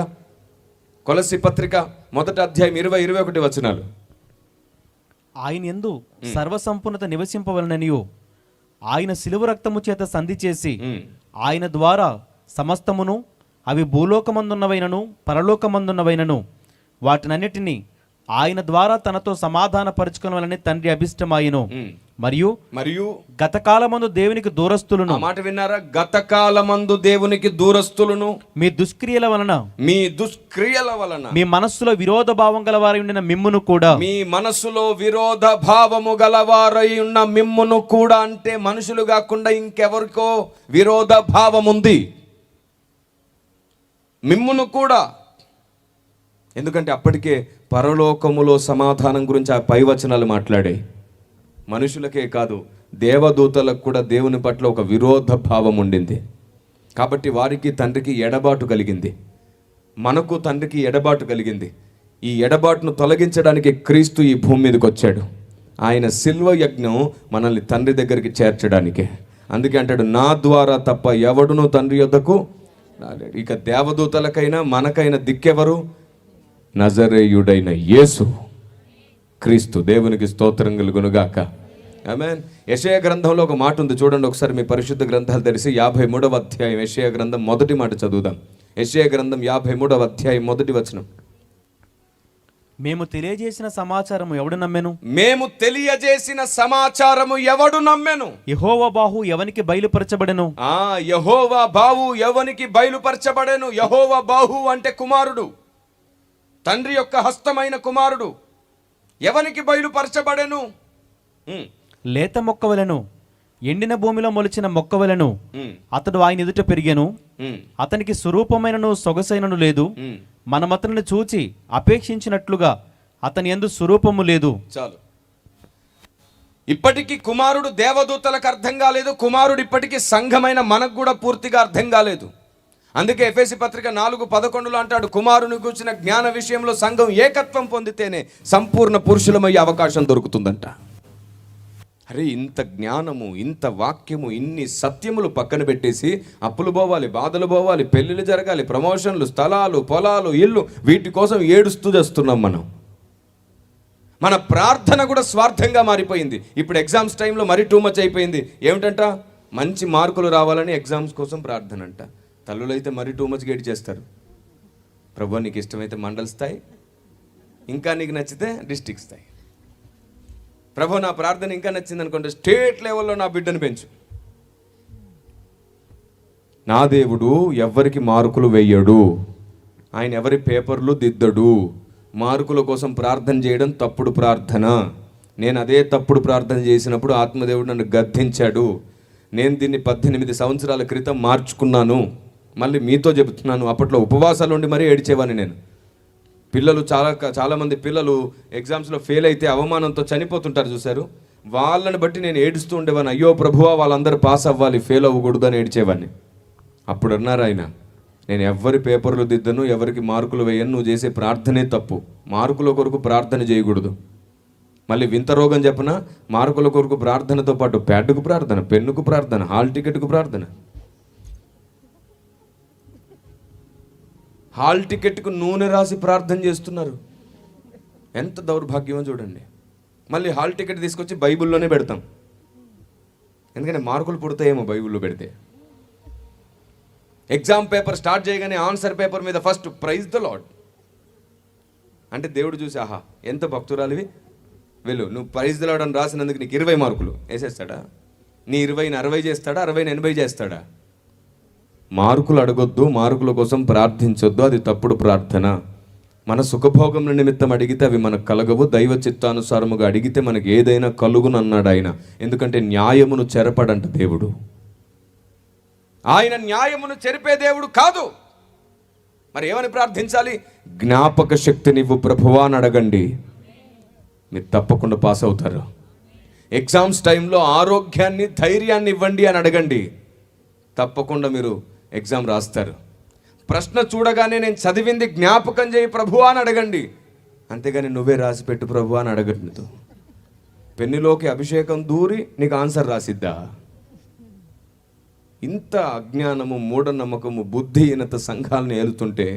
కొలస్సీ పత్రిక 1వ అధ్యాయం 20-21 వచనాలు. ఆయన యందు సర్వసంపూర్ణత నివసింపవలననియు, ఆయన శిలువ రక్తము చేత సంధి చేసి ఆయన ద్వారా సమస్తమును, అవి భూలోకమందున్నవైనను పరలోకమందున్నవైనను వాటినన్నిటినీ ఆయన ద్వారా తనతో సమాధాన పరుచుకొనవలని తండ్రి అభిష్టమాయను. మరియు గతకాలమందు దేవునికి దూరస్తులను, మాట విన్నారా? గతకాలమందు దేవునికి దూరస్తులను, మీ దుష్క్రియల వలన మీ మనస్సులో విరోధ భావం గలవారై ఉండిన మిమ్మును కూడా, అంటే మనుషులు కాకుండా ఇంకెవరికో విరోధ భావం ఉంది. మిమ్మును కూడా. ఎందుకంటే అప్పటికే పరలోకములో సమాధానం గురించి ఆ పై వచనాలు మాట్లాడే. మనుషులకే కాదు, దేవదూతలకు కూడా దేవుని పట్ల ఒక విరోధ భావం ఉండింది. కాబట్టి వారికి తండ్రికి ఎడబాటు కలిగింది, మనకు తండ్రికి ఎడబాటు కలిగింది. ఈ ఎడబాటును తొలగించడానికి క్రీస్తు ఈ భూమి మీదకి వచ్చాడు. ఆయన శిల్వ యజ్ఞం మనల్ని తండ్రి దగ్గరికి చేర్చడానికే. అందుకే అంటాడు, నా ద్వారా తప్ప ఎవడునూ తండ్రి యొద్దకు రాలేడు. ఇక దేవదూతలకైనా మనకైనా దిక్కెవరు? నజరేయుడైన యేసు క్రీస్తు. దేవునికి స్తోత్రం కలుగునుగాక. ఆమేన్. యెషయా గ్రంథంలో ఒక మాట ఉంది, చూడండి ఒకసారి మీ పరిశుద్ధ గ్రంథాలు తెరిచి 53వ అధ్యాయం యెషయా గ్రంథం మొదటి మాట చదువుదాం. యెషయా గ్రంథం 53వ అధ్యాయం 1వ వచనం. మేము తెలియజేసిన సమాచారము ఎవడు నమ్మెను? మేము తెలియజేసిన సమాచారము ఎవడు నమ్మెను? యెహోవా బాహు ఎవనికి బయలుపరచబడెను? యెహోవా బాహు ఎవనికి బయలుపరచబడెను? యెహోవా బాహు అంటే కుమారుడు, తండ్రి యొక్క హస్తమైన కుమారుడు. ఎవనికి బయలుపరచబడెను? లేత మొక్కవలెను, ఎండిన భూమిలో మొలిచిన మొక్కవలెను అతడు ఆయన ఎదుట పెరిగెను. అతనికి స్వరూపమైనను సొగసైనను లేదు. మనమతనిని చూచి అపేక్షించినట్లుగా అతని యందు స్వరూపము లేదు. చాలు. ఇప్పటికీ కుమారుడు దేవదూతలకు అర్థం కాలేదు, కుమారుడు ఇప్పటికీ సంఘమైన మనకు కూడా పూర్తిగా అర్థం కాలేదు. అందుకే ఎఫెసీ పత్రిక 4:11 అంటాడు, కుమారుని కూర్చిన జ్ఞాన విషయంలో సంఘం ఏకత్వం పొందితేనే సంపూర్ణ పురుషులమయ్యే అవకాశం దొరుకుతుందంట. అరే, ఇంత జ్ఞానము, ఇంత వాక్యము, ఇన్ని సత్యములు పక్కన పెట్టేసి అప్పులు పోవాలి, బాధలు పోవాలి, పెళ్ళిళ్ళు జరగాలి, ప్రమోషన్లు, స్థలాలు, పొలాలు, ఇల్లు, వీటి కోసం ఏడుస్తూ చేస్తున్నాం మనం. మన ప్రార్థన కూడా స్వార్థంగా మారిపోయింది. ఇప్పుడు ఎగ్జామ్స్ టైంలో మరీ టూ మచ్ అయిపోయింది. ఏమిటంట? మంచి మార్కులు రావాలని ఎగ్జామ్స్ కోసం ప్రార్థన అంట. తల్లులు అయితే మరీ టూ మచ్ గేట్ చేస్తారు. ప్రభు నీకు ఇష్టమైతే మండల్ స్థాయి, ఇంకా నీకు నచ్చితే డిస్ట్రిక్ట్ స్థాయి. ప్రభు నా ప్రార్థన ఇంకా నచ్చింది అనుకుంటే స్టేట్ లెవెల్లో నా బిడ్డను పెంచు. నా దేవుడు ఎవ్వరికి మార్కులు వేయడు, ఆయన ఎవరి పేపర్లు దిద్దడు. మార్కుల కోసం ప్రార్థన చేయడం తప్పుడు ప్రార్థన. నేను అదే తప్పుడు ప్రార్థన చేసినప్పుడు ఆత్మదేవుడు నన్ను గద్దించాడు. నేను దీన్ని 18 సంవత్సరాల క్రితం మార్చుకున్నాను. మళ్ళీ మీతో చెబుతున్నాను. అప్పట్లో ఉపవాసాలు ఉండి మరీ ఏడ్చేవాడిని నేను. పిల్లలు చాలామంది పిల్లలు ఎగ్జామ్స్లో ఫెయిల్ అయితే అవమానంతో చనిపోతుంటారు చూశారు, వాళ్ళని బట్టి నేను ఏడుస్తూ ఉండేవాడిని. అయ్యో ప్రభువా, వాళ్ళందరూ పాస్ అవ్వాలి, ఫెయిల్ అవ్వకూడదు అని ఏడ్చేవాడిని. అప్పుడు అన్నారు ఆయన, నేను ఎవరి పేపర్లు దిద్దను, ఎవరికి మార్కులు వేయను, నువ్వు చేసే ప్రార్థనే తప్పు. మార్కుల కొరకు ప్రార్థన చేయకూడదు. మళ్ళీ వింత రోగం చెప్పిన, మార్కుల కొరకు ప్రార్థనతో పాటు ప్యాడ్కు ప్రార్థన, పెన్నుకు ప్రార్థన, హాల్ టికెట్కు ప్రార్థన. హాల్ టికెట్కు నూనె రాసి ప్రార్థన చేస్తున్నారు. ఎంత దౌర్భాగ్యమో చూడండి. మళ్ళీ హాల్ టికెట్ తీసుకొచ్చి బైబిల్లోనే పెడతాం, ఎందుకంటే మార్కులు పుడతాయేమో బైబిల్లో పెడితే. ఎగ్జామ్ పేపర్ స్టార్ట్ చేయగానే ఆన్సర్ పేపర్ మీద ఫస్ట్ ప్రైజ్ ద లార్డ్ అంటే దేవుడు చూసి, ఆహా ఎంత భక్తురాలివి, వెళ్ళు నువ్వు ప్రైజ్ ద లార్డ్ అని రాసినందుకు నీకు 20 మార్కులు వేసేస్తాడా? నీ 20ని 60 చేస్తాడా? 60ని 80 చేస్తాడా? మార్కులు అడగొద్దు, మార్కుల కోసం ప్రార్థించొద్దు, అది తప్పుడు ప్రార్థన. మన సుఖభోగముల నిమిత్తం అడిగితే అవి మనకు కలగవు. దైవ చిత్తానుసారముగా అడిగితే మనకి ఏదైనా కలుగును అన్నాడు ఆయన. ఎందుకంటే న్యాయమును చెరపడంట దేవుడు. ఆయన న్యాయమును చెరిపే దేవుడు కాదు. మరి ఏమని ప్రార్థించాలి? జ్ఞాపక శక్తినివ్వు ప్రభువా అని అడగండి, మీరు తప్పకుండా పాస్ అవుతారు. ఎగ్జామ్స్ టైంలో ఆరోగ్యాన్ని, ధైర్యాన్ని ఇవ్వండి అని అడగండి, తప్పకుండా మీరు ఎగ్జామ్ రాస్తారు. ప్రశ్న చూడగానే నేను చదివింది జ్ఞాపకం చేయి ప్రభువా అని అడగండి, అంతేగాని నువ్వే రాసి పెట్టు ప్రభువా అని అడగట్లేదు. పెన్నులోకి అభిషేకం దూరి నీకు ఆన్సర్ రాసిద్దా? ఇంత అజ్ఞానము, మూఢనమ్మకము, బుద్ధిహీనత సంఘాలను ఏలుతుంటే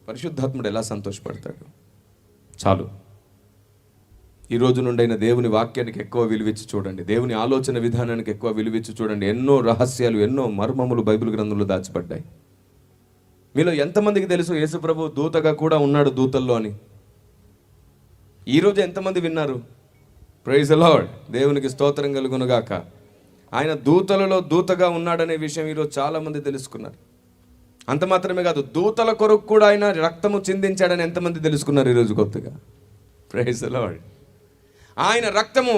పరిశుద్ధాత్ముడు ఎలా సంతోషపడతాడు? చాలు. ఈ రోజు నుండైన దేవుని వాక్యానికి ఎక్కువ విలువిచ్చి చూడండి, దేవుని ఆలోచన విధానానికి ఎక్కువ విలువిచ్చి చూడండి. ఎన్నో రహస్యాలు, ఎన్నో మర్మములు బైబిల్ గ్రంథంలో దాచిపడ్డాయి. మీలో ఎంతమందికి తెలుసు యేసు ప్రభు దూతగా కూడా ఉన్నాడు దూతల్లో అని? ఈరోజు ఎంతమంది విన్నారు? ప్రైజ్ ది లార్డ్, దేవునికి స్తోత్రం కలుగునుగాక. ఆయన దూతలలో దూతగా ఉన్నాడనే విషయం ఈరోజు చాలామంది తెలుసుకున్నారు. అంత మాత్రమే కాదు, దూతల కొరకు కూడా ఆయన రక్తము చిందించాడని ఎంతమంది తెలుసుకున్నారు ఈరోజు కొత్తగా? Praise the Lord. ఆయన రక్తము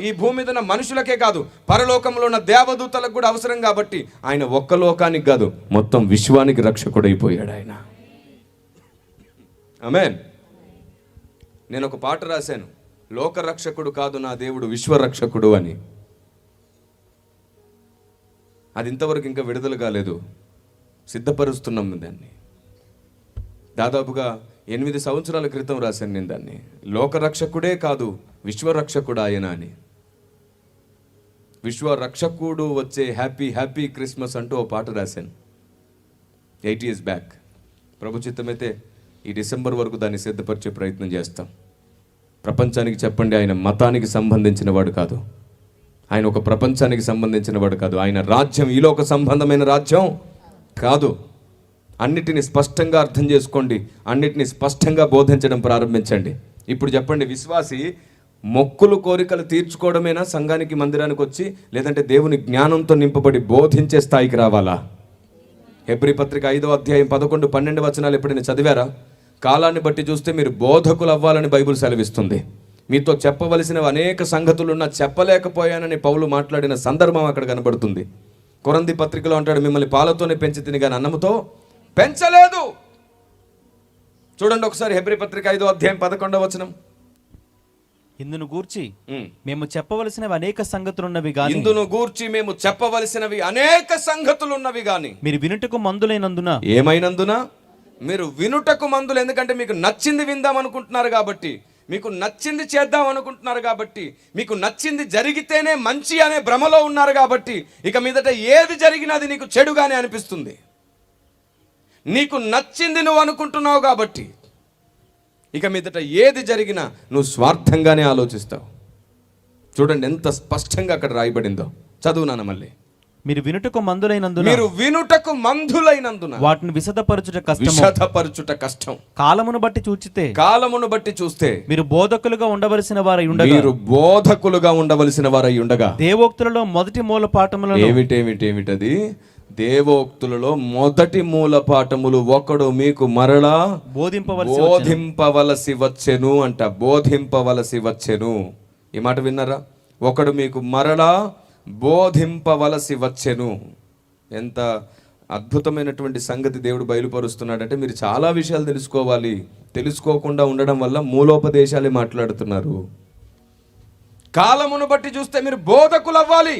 ఈ భూమి మీద ఉన్న మనుషులకే కాదు, పరలోకంలో ఉన్న దేవదూతలకు కూడా అవసరం. కాబట్టి ఆయన ఒక్క లోకానికి కాదు, మొత్తం విశ్వానికి రక్షకుడైపోయాడు ఆయన. ఆమేన్. నేను ఒక పాట రాశాను, లోకరక్షకుడు కాదు నా దేవుడు విశ్వరక్షకుడు అని. అది ఇంతవరకు ఇంకా విడుదల కాలేదు, సిద్ధపరుస్తున్నాం దాన్ని. దాదాపుగా 8 సంవత్సరాల క్రితం రాశాను నేను దాన్ని. లోకరక్షకుడే కాదు విశ్వరక్షకుడు ఆయన అని. విశ్వరక్షకుడు వచ్చే హ్యాపీ హ్యాపీ క్రిస్మస్ అంటూ ఓ పాట రాశాను 8 years బ్యాక్. ప్రభు చిత్తమైతే ఈ డిసెంబర్ వరకు దాన్ని సిద్ధపరిచే ప్రయత్నం చేస్తాం. ప్రపంచానికి చెప్పండి, ఆయన మతానికి సంబంధించిన వాడు కాదు, ఆయన ఒక ప్రపంచానికి సంబంధించిన వాడు కాదు. ఆయన రాజ్యం ఈ లోక సంబంధమైన రాజ్యం కాదు. అన్నిటిని స్పష్టంగా అర్థం చేసుకోండి, అన్నిటిని స్పష్టంగా బోధించడం ప్రారంభించండి. ఇప్పుడు చెప్పండి, విశ్వాసి మొక్కులు కోరికలు తీర్చుకోవడమేనా సంఘానికి మందిరానికి వచ్చి, లేదంటే దేవుని జ్ఞానంతో నింపబడి బోధించే స్థాయికి రావాలా? హెబ్రీ పత్రిక 5వ అధ్యాయం 11, 12 వచనాలు ఎప్పుడైనా చదివారా? కాలాన్ని బట్టి చూస్తే మీరు బోధకులు అవ్వాలని బైబిల్ సెలవిస్తుంది. మీతో చెప్పవలసినవి అనేక సంగతులున్నా చెప్పలేకపోయానని పౌలు మాట్లాడిన సందర్భం అక్కడ కనబడుతుంది. కొరంథీ పత్రికలో అంటాడు, మిమ్మల్ని పాలతోనే పెంచి తిని కానీ అన్నముతో పెంచలేదు. చూడండి ఒకసారి హెబ్రీ పత్రిక 5వ అధ్యాయం 11వ వచనం. ఇందును గూర్చి మేము చెప్పవలసినవి అనేక సంగతులున్నవి గాని ఇందును గూర్చి మేము చెప్పవలసినవి అనేక సంగతులున్నవి గాని మీరు వినుటకు మందులైనందున. ఏమైనందున? మీరు వినుటకు మందులు. ఎందుకంటే మీకు నచ్చింది విందాం అనుకుంటున్నారు కాబట్టి, మీకు నచ్చింది చేద్దాం అనుకుంటున్నారు కాబట్టి, మీకు నచ్చింది జరిగితేనే మంచి అనే భ్రమలో ఉన్నారు కాబట్టి, ఇక మీదట ఏది జరిగినా అది నీకు చెడుగానే అనిపిస్తుంది. నీకు నచ్చింది నువ్వు అనుకుంటున్నావు కాబట్టి ఇక మీదట ఏది జరిగినా నువ్వు స్వార్థంగానే ఆలోచిస్తావు. చూడండి ఎంత స్పష్టంగా అక్కడ రాయబడిందో. చదువునాను మళ్ళీ. మీరు వినుటకు మందులైనందున. మీరు వినుటకు మందులైనందున వాటిని విశదపరచుట కష్టం. విశదపరచుట కష్టం. కాలమును బట్టి చూచితే. కాలమును బట్టి చూస్తే మీరు బోధకులుగా ఉండవలసిన వారై ఉండగా. మీరు బోధకులుగా ఉండవలసిన వారై ఉండగా. దేవోక్తులలో మొదటి మూల పాఠములను. ఏమిటది? దేవోక్తులలో మొదటి మూల పాఠములు ఒకడు మీకు మరలా బోధింపవలసి వచ్చెను అంట. బోధింపవలసి వచ్చెను. ఈ మాట విన్నారా? ఒకడు మీకు మరలా బోధింపవలసి వచ్చెను. ఎంత అద్భుతమైనటువంటి సంగతి దేవుడు బయలుపరుస్తున్నాడంటే, మీరు చాలా విషయాలు తెలుసుకోవాలి. తెలుసుకోకుండా ఉండడం వల్ల మూలోపదేశాలే మాట్లాడుతున్నారు. కాలమును బట్టి చూస్తే మీరు బోధకులు అవ్వాలి.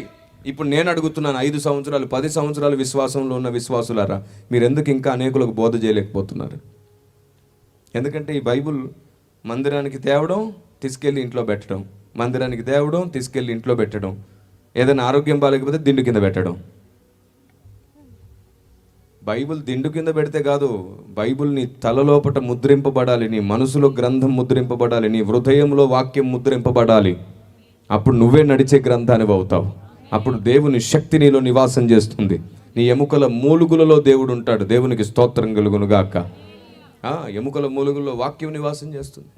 ఇప్పుడు నేను అడుగుతున్నాను, 5 సంవత్సరాలు 10 సంవత్సరాలు విశ్వాసంలో ఉన్న విశ్వాసులారా, మీరు ఎందుకు ఇంకా అనేకులకు బోధ చేయలేకపోతున్నారు? ఎందుకంటే ఈ బైబుల్ మందిరానికి తేవడం, తీసుకెళ్ళి ఇంట్లో పెట్టడం, మందిరానికి తేవడం, తీసుకెళ్ళి ఇంట్లో పెట్టడం, ఏదైనా ఆరోగ్యం బాగాలేకపోతే దిండు కింద పెట్టడం. బైబుల్ దిండు కింద పెడితే కాదు, బైబుల్ నీ తలలోపట ముద్రింపబడాలి, నీ మనసులో గ్రంథం ముద్రింపబడాలి, నీ హృదయంలో వాక్యం ముద్రింపబడాలి. అప్పుడు నువ్వే నడిచే గ్రంథానివి అవుతావు. అప్పుడు దేవుని శక్తి నీలో నివాసం చేస్తుంది. నీ ఎముకల మూలుగులలో దేవుడు ఉంటాడు. దేవునికి స్తోత్రం కలుగునుగాక. ఎముకల మూలుగుల్లో వాక్యం నివాసం చేస్తుంది.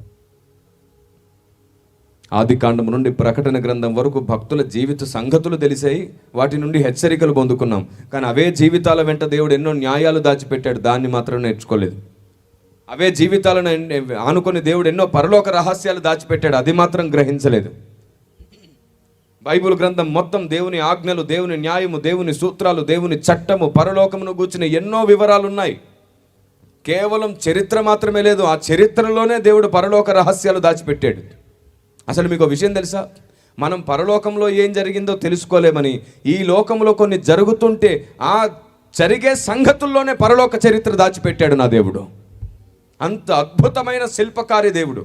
ఆదికాండం నుండి ప్రకటన గ్రంథం వరకు భక్తుల జీవిత సంగతులు తెలిసాయి. వాటి నుండి హెచ్చరికలు పొందుకున్నాం. కానీ అవే జీవితాల వెంట దేవుడు ఎన్నో న్యాయాలు దాచిపెట్టాడు, దాన్ని మాత్రం నేర్చుకోలేదు. అవే జీవితాలను ఆనుకొని దేవుడు ఎన్నో పరలోక రహస్యాలు దాచిపెట్టాడు, అది మాత్రం గ్రహించలేదు. బైబిల్ గ్రంథం మొత్తం దేవుని ఆజ్ఞలు, దేవుని న్యాయము, దేవుని సూత్రాలు, దేవుని చట్టము, పరలోకమును గూర్చిన ఎన్నో వివరాలు ఉన్నాయి. కేవలం చరిత్ర మాత్రమే లేదు, ఆ చరిత్రలోనే దేవుడు పరలోక రహస్యాలు దాచిపెట్టాడు. అసలు మీకు విషయం తెలుసా? మనం పరలోకంలో ఏం జరిగిందో తెలుసుకోలేమని ఈ లోకంలో కొన్ని జరుగుతుంటే ఆ జరిగే సంగతుల్లోనే పరలోక చరిత్ర దాచిపెట్టాడు నా దేవుడు. అంత అద్భుతమైన శిల్పకారి దేవుడు,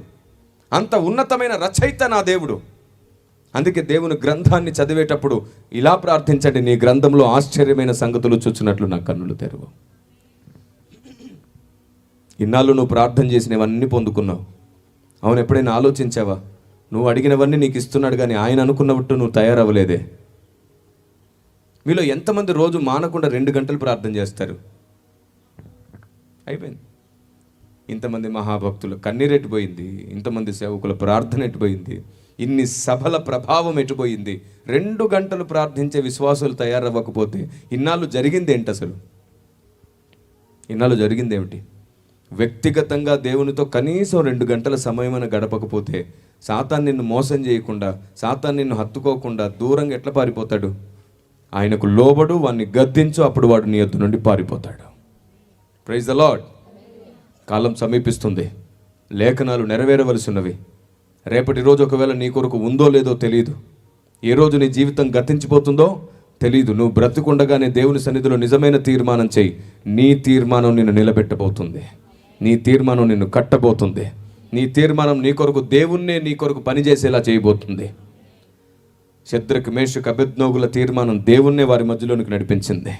అంత ఉన్నతమైన రచయిత నా దేవుడు. అందుకే దేవుని గ్రంథాన్ని చదివేటప్పుడు ఇలా ప్రార్థించండి, నీ గ్రంథంలో ఆశ్చర్యమైన సంగతులు చూచినట్లు నా కన్నులు తెరువు. ఇన్నాళ్ళు నువ్వు ప్రార్థన చేసినవన్నీ పొందుకున్నావు. అవును, ఎప్పుడైనా ఆలోచించావా? నువ్వు అడిగినవన్నీ నీకు ఇస్తున్నాడు, కానీ ఆయన అనుకున్నట్టు నువ్వు తయారవ్వలేదే. మీలో ఎంతమంది రోజు మానకుండా 2 గంటలు ప్రార్థన చేస్తారు? అయిపోయింది. ఇంతమంది మహాభక్తులు కన్నీరు ఎట్టిపోయింది, ఇంతమంది సేవకుల ప్రార్థన ఎట్టిపోయింది, ఇన్ని సభల ప్రభావం ఎట్టిపోయింది. 2 గంటలు ప్రార్థించే విశ్వాసులు తయారవ్వకపోతే ఇన్నాళ్ళు జరిగింది ఏంటి? అసలు ఇన్నాళ్ళు జరిగింది ఏమిటి? వ్యక్తిగతంగా దేవునితో కనీసం 2 గంటల సమయమైన గడపకపోతే సాతాను నిన్ను మోసం చేయకుండా, సాతాను నిన్ను హత్తుకోకుండా దూరంగా ఎట్లా పారిపోతాడు? ఆయనకు లోబడు, వాడిని గద్దించు, అప్పుడు వాడు నీ యొద్ద నుండి పారిపోతాడు. Praise the lord. కాలం సమీపిస్తుంది, లేఖనాలు నెరవేరవలసినవి. రేపటి రోజు ఒకవేళ నీ కొరకు ఉందో లేదో తెలియదు. ఏ రోజు నీ జీవితం గతించిపోతుందో తెలియదు. నువ్వు బ్రతికుండగానే దేవుని సన్నిధిలో నిజమైన తీర్మానం చేయి. నీ తీర్మానం నిన్ను నిలబెట్టబోతుంది, నీ తీర్మానం నిన్ను కట్టబోతుంది, నీ తీర్మానం నీ కొరకు దేవుణ్ణే నీ కొరకు పనిచేసేలా చేయబోతుంది. శద్రకు, మేషకు, అబేద్నెగోల తీర్మానం దేవుణ్ణే వారి మధ్యలోనికి నడిపించింది.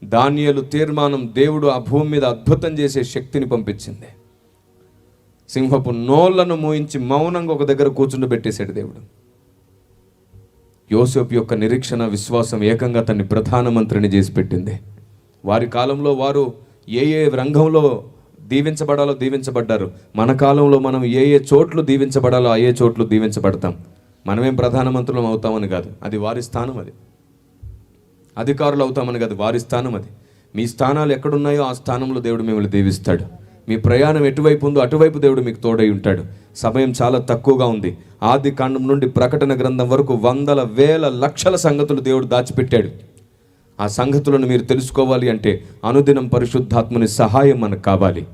దానియేలు తీర్మానం దేవుడు ఆ భూమి మీద అద్భుతం చేసే శక్తిని పంపించింది. సింహపు నోళ్లను మూయించి మౌనంగా ఒక దగ్గర కూర్చుండబెట్టేశాడు దేవుడు. యోసేపు యొక్క నిరీక్షణ, విశ్వాసం ఏకంగా తన్ని ప్రధానమంత్రిని చేసి పెట్టింది. వారి కాలంలో వారు ఏ రంగంలో దీవించబడాలో దీవించబడ్డారు. మన కాలంలో మనం ఏ చోట్లు దీవించబడాలో ఆ చోట్లు దీవించబడతాం. మనమేం ప్రధానమంత్రులం అవుతామని కాదు, అది వారి స్థానం. అది అధికారులు అవుతామని కాదు, వారి స్థానం అది. మీ స్థానాలు ఎక్కడున్నాయో ఆ స్థానంలో దేవుడు మిమ్మల్ని దీవిస్తాడు. మీ ప్రయాణం ఎటువైపు ఉందో అటువైపు దేవుడు మీకు తోడై ఉంటాడు. సమయం చాలా తక్కువగా ఉంది. ఆది కాండం నుండి ప్రకటన గ్రంథం వరకు వందల వేల లక్షల సంగతులు దేవుడు దాచిపెట్టాడు. ఆ సంగతులను మీరు తెలుసుకోవాలి అంటే అనుదినం పరిశుద్ధాత్మని సహాయం మనకు కావాలి.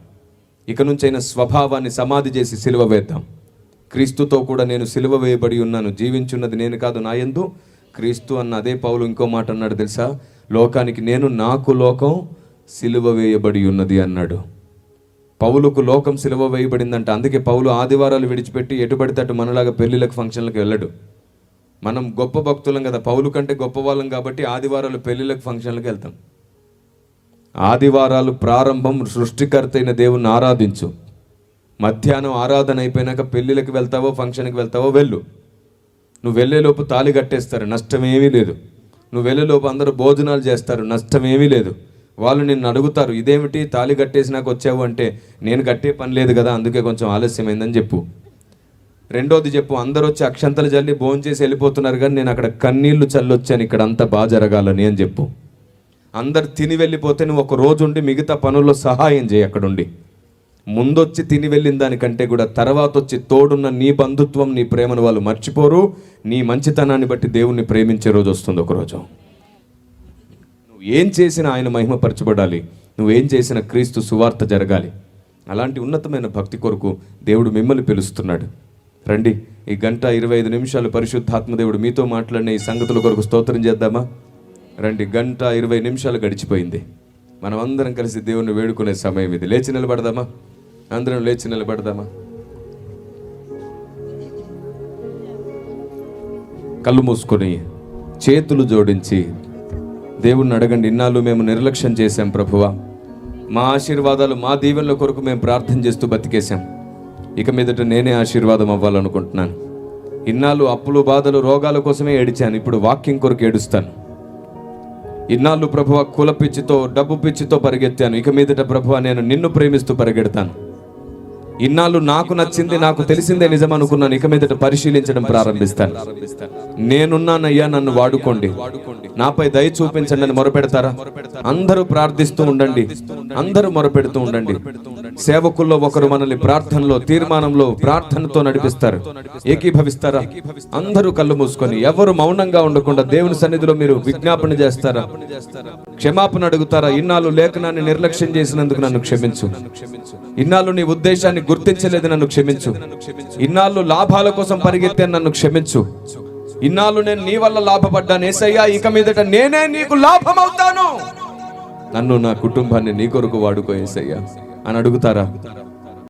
ఇక నుంచైనా స్వభావాన్ని సమాధి చేసి సిలువ వేద్దాం. క్రీస్తుతో కూడా నేను సిలువ వేయబడి ఉన్నాను, జీవించున్నది నేను కాదు నా యందు క్రీస్తు అన్న అదే పౌలు ఇంకో మాట అన్నాడు తెలుసా? లోకానికి నేను, నాకు లోకం సిలువ వేయబడి ఉన్నది అన్నాడు. పౌలుకు లోకం సిలువ వేయబడిందంట. అందుకే పౌలు ఆదివారాలు విడిచిపెట్టి ఎటుపడితే అటు మనలాగా పెళ్లిళ్ళకి ఫంక్షన్లకు వెళ్ళడు. మనం గొప్ప భక్తులం కదా, పౌలు కంటే గొప్ప వాళ్ళం కాబట్టి ఆదివారాలు పెళ్లిళ్ళకి ఫంక్షన్లకు వెళ్తాం. ఆదివారాలు ప్రారంభం సృష్టికర్త అయిన దేవుణ్ణి ఆరాధించు. మధ్యాహ్నం ఆరాధన అయిపోయినాక పెళ్లిళ్ళకి వెళ్తావో ఫంక్షన్కి వెళ్తావో వెళ్ళు. నువ్వు వెళ్ళేలోపు తాళి కట్టేస్తారు, నష్టమేమీ లేదు. నువ్వు వెళ్ళేలోపు అందరూ భోజనాలు చేస్తారు, నష్టమేమీ లేదు. వాళ్ళు నిన్ను అడుగుతారు, ఇదేమిటి తాళి కట్టేసినాక వచ్చావు అంటే, నేను కట్టే పని లేదు కదా అందుకే కొంచెం ఆలస్యమైందని చెప్పు. రెండోది చెప్పు, అందరూ వచ్చి అక్షంతలు చల్లి భోంచేసి వెళ్ళిపోతున్నారు కానీ నేను అక్కడ కన్నీళ్లు చల్లొచ్చాను, ఇక్కడ అంతా బాగా జరగాలని అని చెప్పు. అందరు తిని వెళ్ళిపోతే నువ్వు ఒక రోజు ఉండి మిగతా పనుల్లో సహాయం చేయి. అక్కడుండి ముందొచ్చి తిని వెళ్ళిన దానికంటే కూడా తర్వాత వచ్చి తోడున్న నీ బంధుత్వం, నీ ప్రేమను వాళ్ళు మర్చిపోరు. నీ మంచితనాన్ని బట్టి దేవుణ్ణి ప్రేమించే రోజు వస్తుంది ఒకరోజు. నువ్వు ఏం చేసినా ఆయన మహిమపరచబడాలి, నువ్వేం చేసినా క్రీస్తు సువార్త జరగాలి. అలాంటి ఉన్నతమైన భక్తి కొరకు దేవుడు మిమ్మల్ని పిలుస్తున్నాడు. రండి, ఈ 1:25 నిమిషాలు పరిశుద్ధాత్మ దేవుడు మీతో మాట్లాడిన ఈ సంగతుల కొరకు స్తోత్రం చేద్దామా? రండి, 1:20 నిమిషాలు గడిచిపోయింది. మనం అందరం కలిసి దేవుణ్ణి వేడుకునే సమయం ఇది. లేచి నిలబడదామా? అందరం లేచి నిలబడదామా? కళ్ళు మూసుకొని చేతులు జోడించి దేవుణ్ణి అడగండి. ఇన్నాళ్ళు మేము నిర్లక్ష్యం చేశాం ప్రభువా, మా ఆశీర్వాదాలు మా దీవెనల కొరకు మేము ప్రార్థన చేస్తూ బతికేశాం. ఇక మీదట నేనే ఆశీర్వాదం అవ్వాలనుకుంటున్నాను. ఇన్నాళ్ళు అప్పులు బాధలు రోగాల కోసమే ఏడిచాను, ఇప్పుడు వాక్యం కొరకు ఏడుస్తాను. ఇన్నాళ్ళు ప్రభువా కుల పిచ్చితో డబ్బు పిచ్చితో పరిగెత్తాను, ఇక మీదట ప్రభువా నేను నిన్ను ప్రేమిస్తూ పరిగెడతాను. ఇన్నాళ్ళు నాకు నచ్చింది నాకు తెలిసిందే నిజం అనుకున్నాను, ఇక మీదట పరిశీలించడం ప్రారంభిస్తాను. నేనున్నానయ్యా, నన్ను వాడుకోండి, నాపై దయ చూపించండి అని మొరపెడతారా? అందరూ ప్రార్థిస్తూ ఉండండి, అందరూ మొరపెడుతూ ఉండండి. సేవకుల్లో ఒకరు మనల్ని ప్రార్థనలో తీర్మానంలో ప్రార్థనతో నడిపిస్తారు. ఏకీభవిస్తారా? అందరూ కళ్ళు మూసుకొని ఎవరు మౌనంగా ఉండకుండా దేవుని సన్నిధిలో మీరు విజ్ఞాపన చేస్తారా? క్షమాపణ అడుగుతారా? ఇన్నాళ్ళు లేఖనాన్ని నిర్లక్ష్యం చేసినందుకు నన్ను క్షమించు, ఇన్నాళ్ళు నీ ఉద్దేశాన్ని గుర్తించలేదు నన్ను క్షమించు, ఇన్నాళ్ళు లాభాల కోసం పరిగెత్తాను నన్ను క్షమించు, ఇన్నాళ్ళు నేను నీ వల్ల లాభపడ్డాను యేసయ్యా, ఇక మీదట నేనే నీకు లాభం అవుతాను, నన్ను నా కుటుంబాన్ని నీ కొరకు వాడుకో యేసయ్యా అని అడుగుతారా?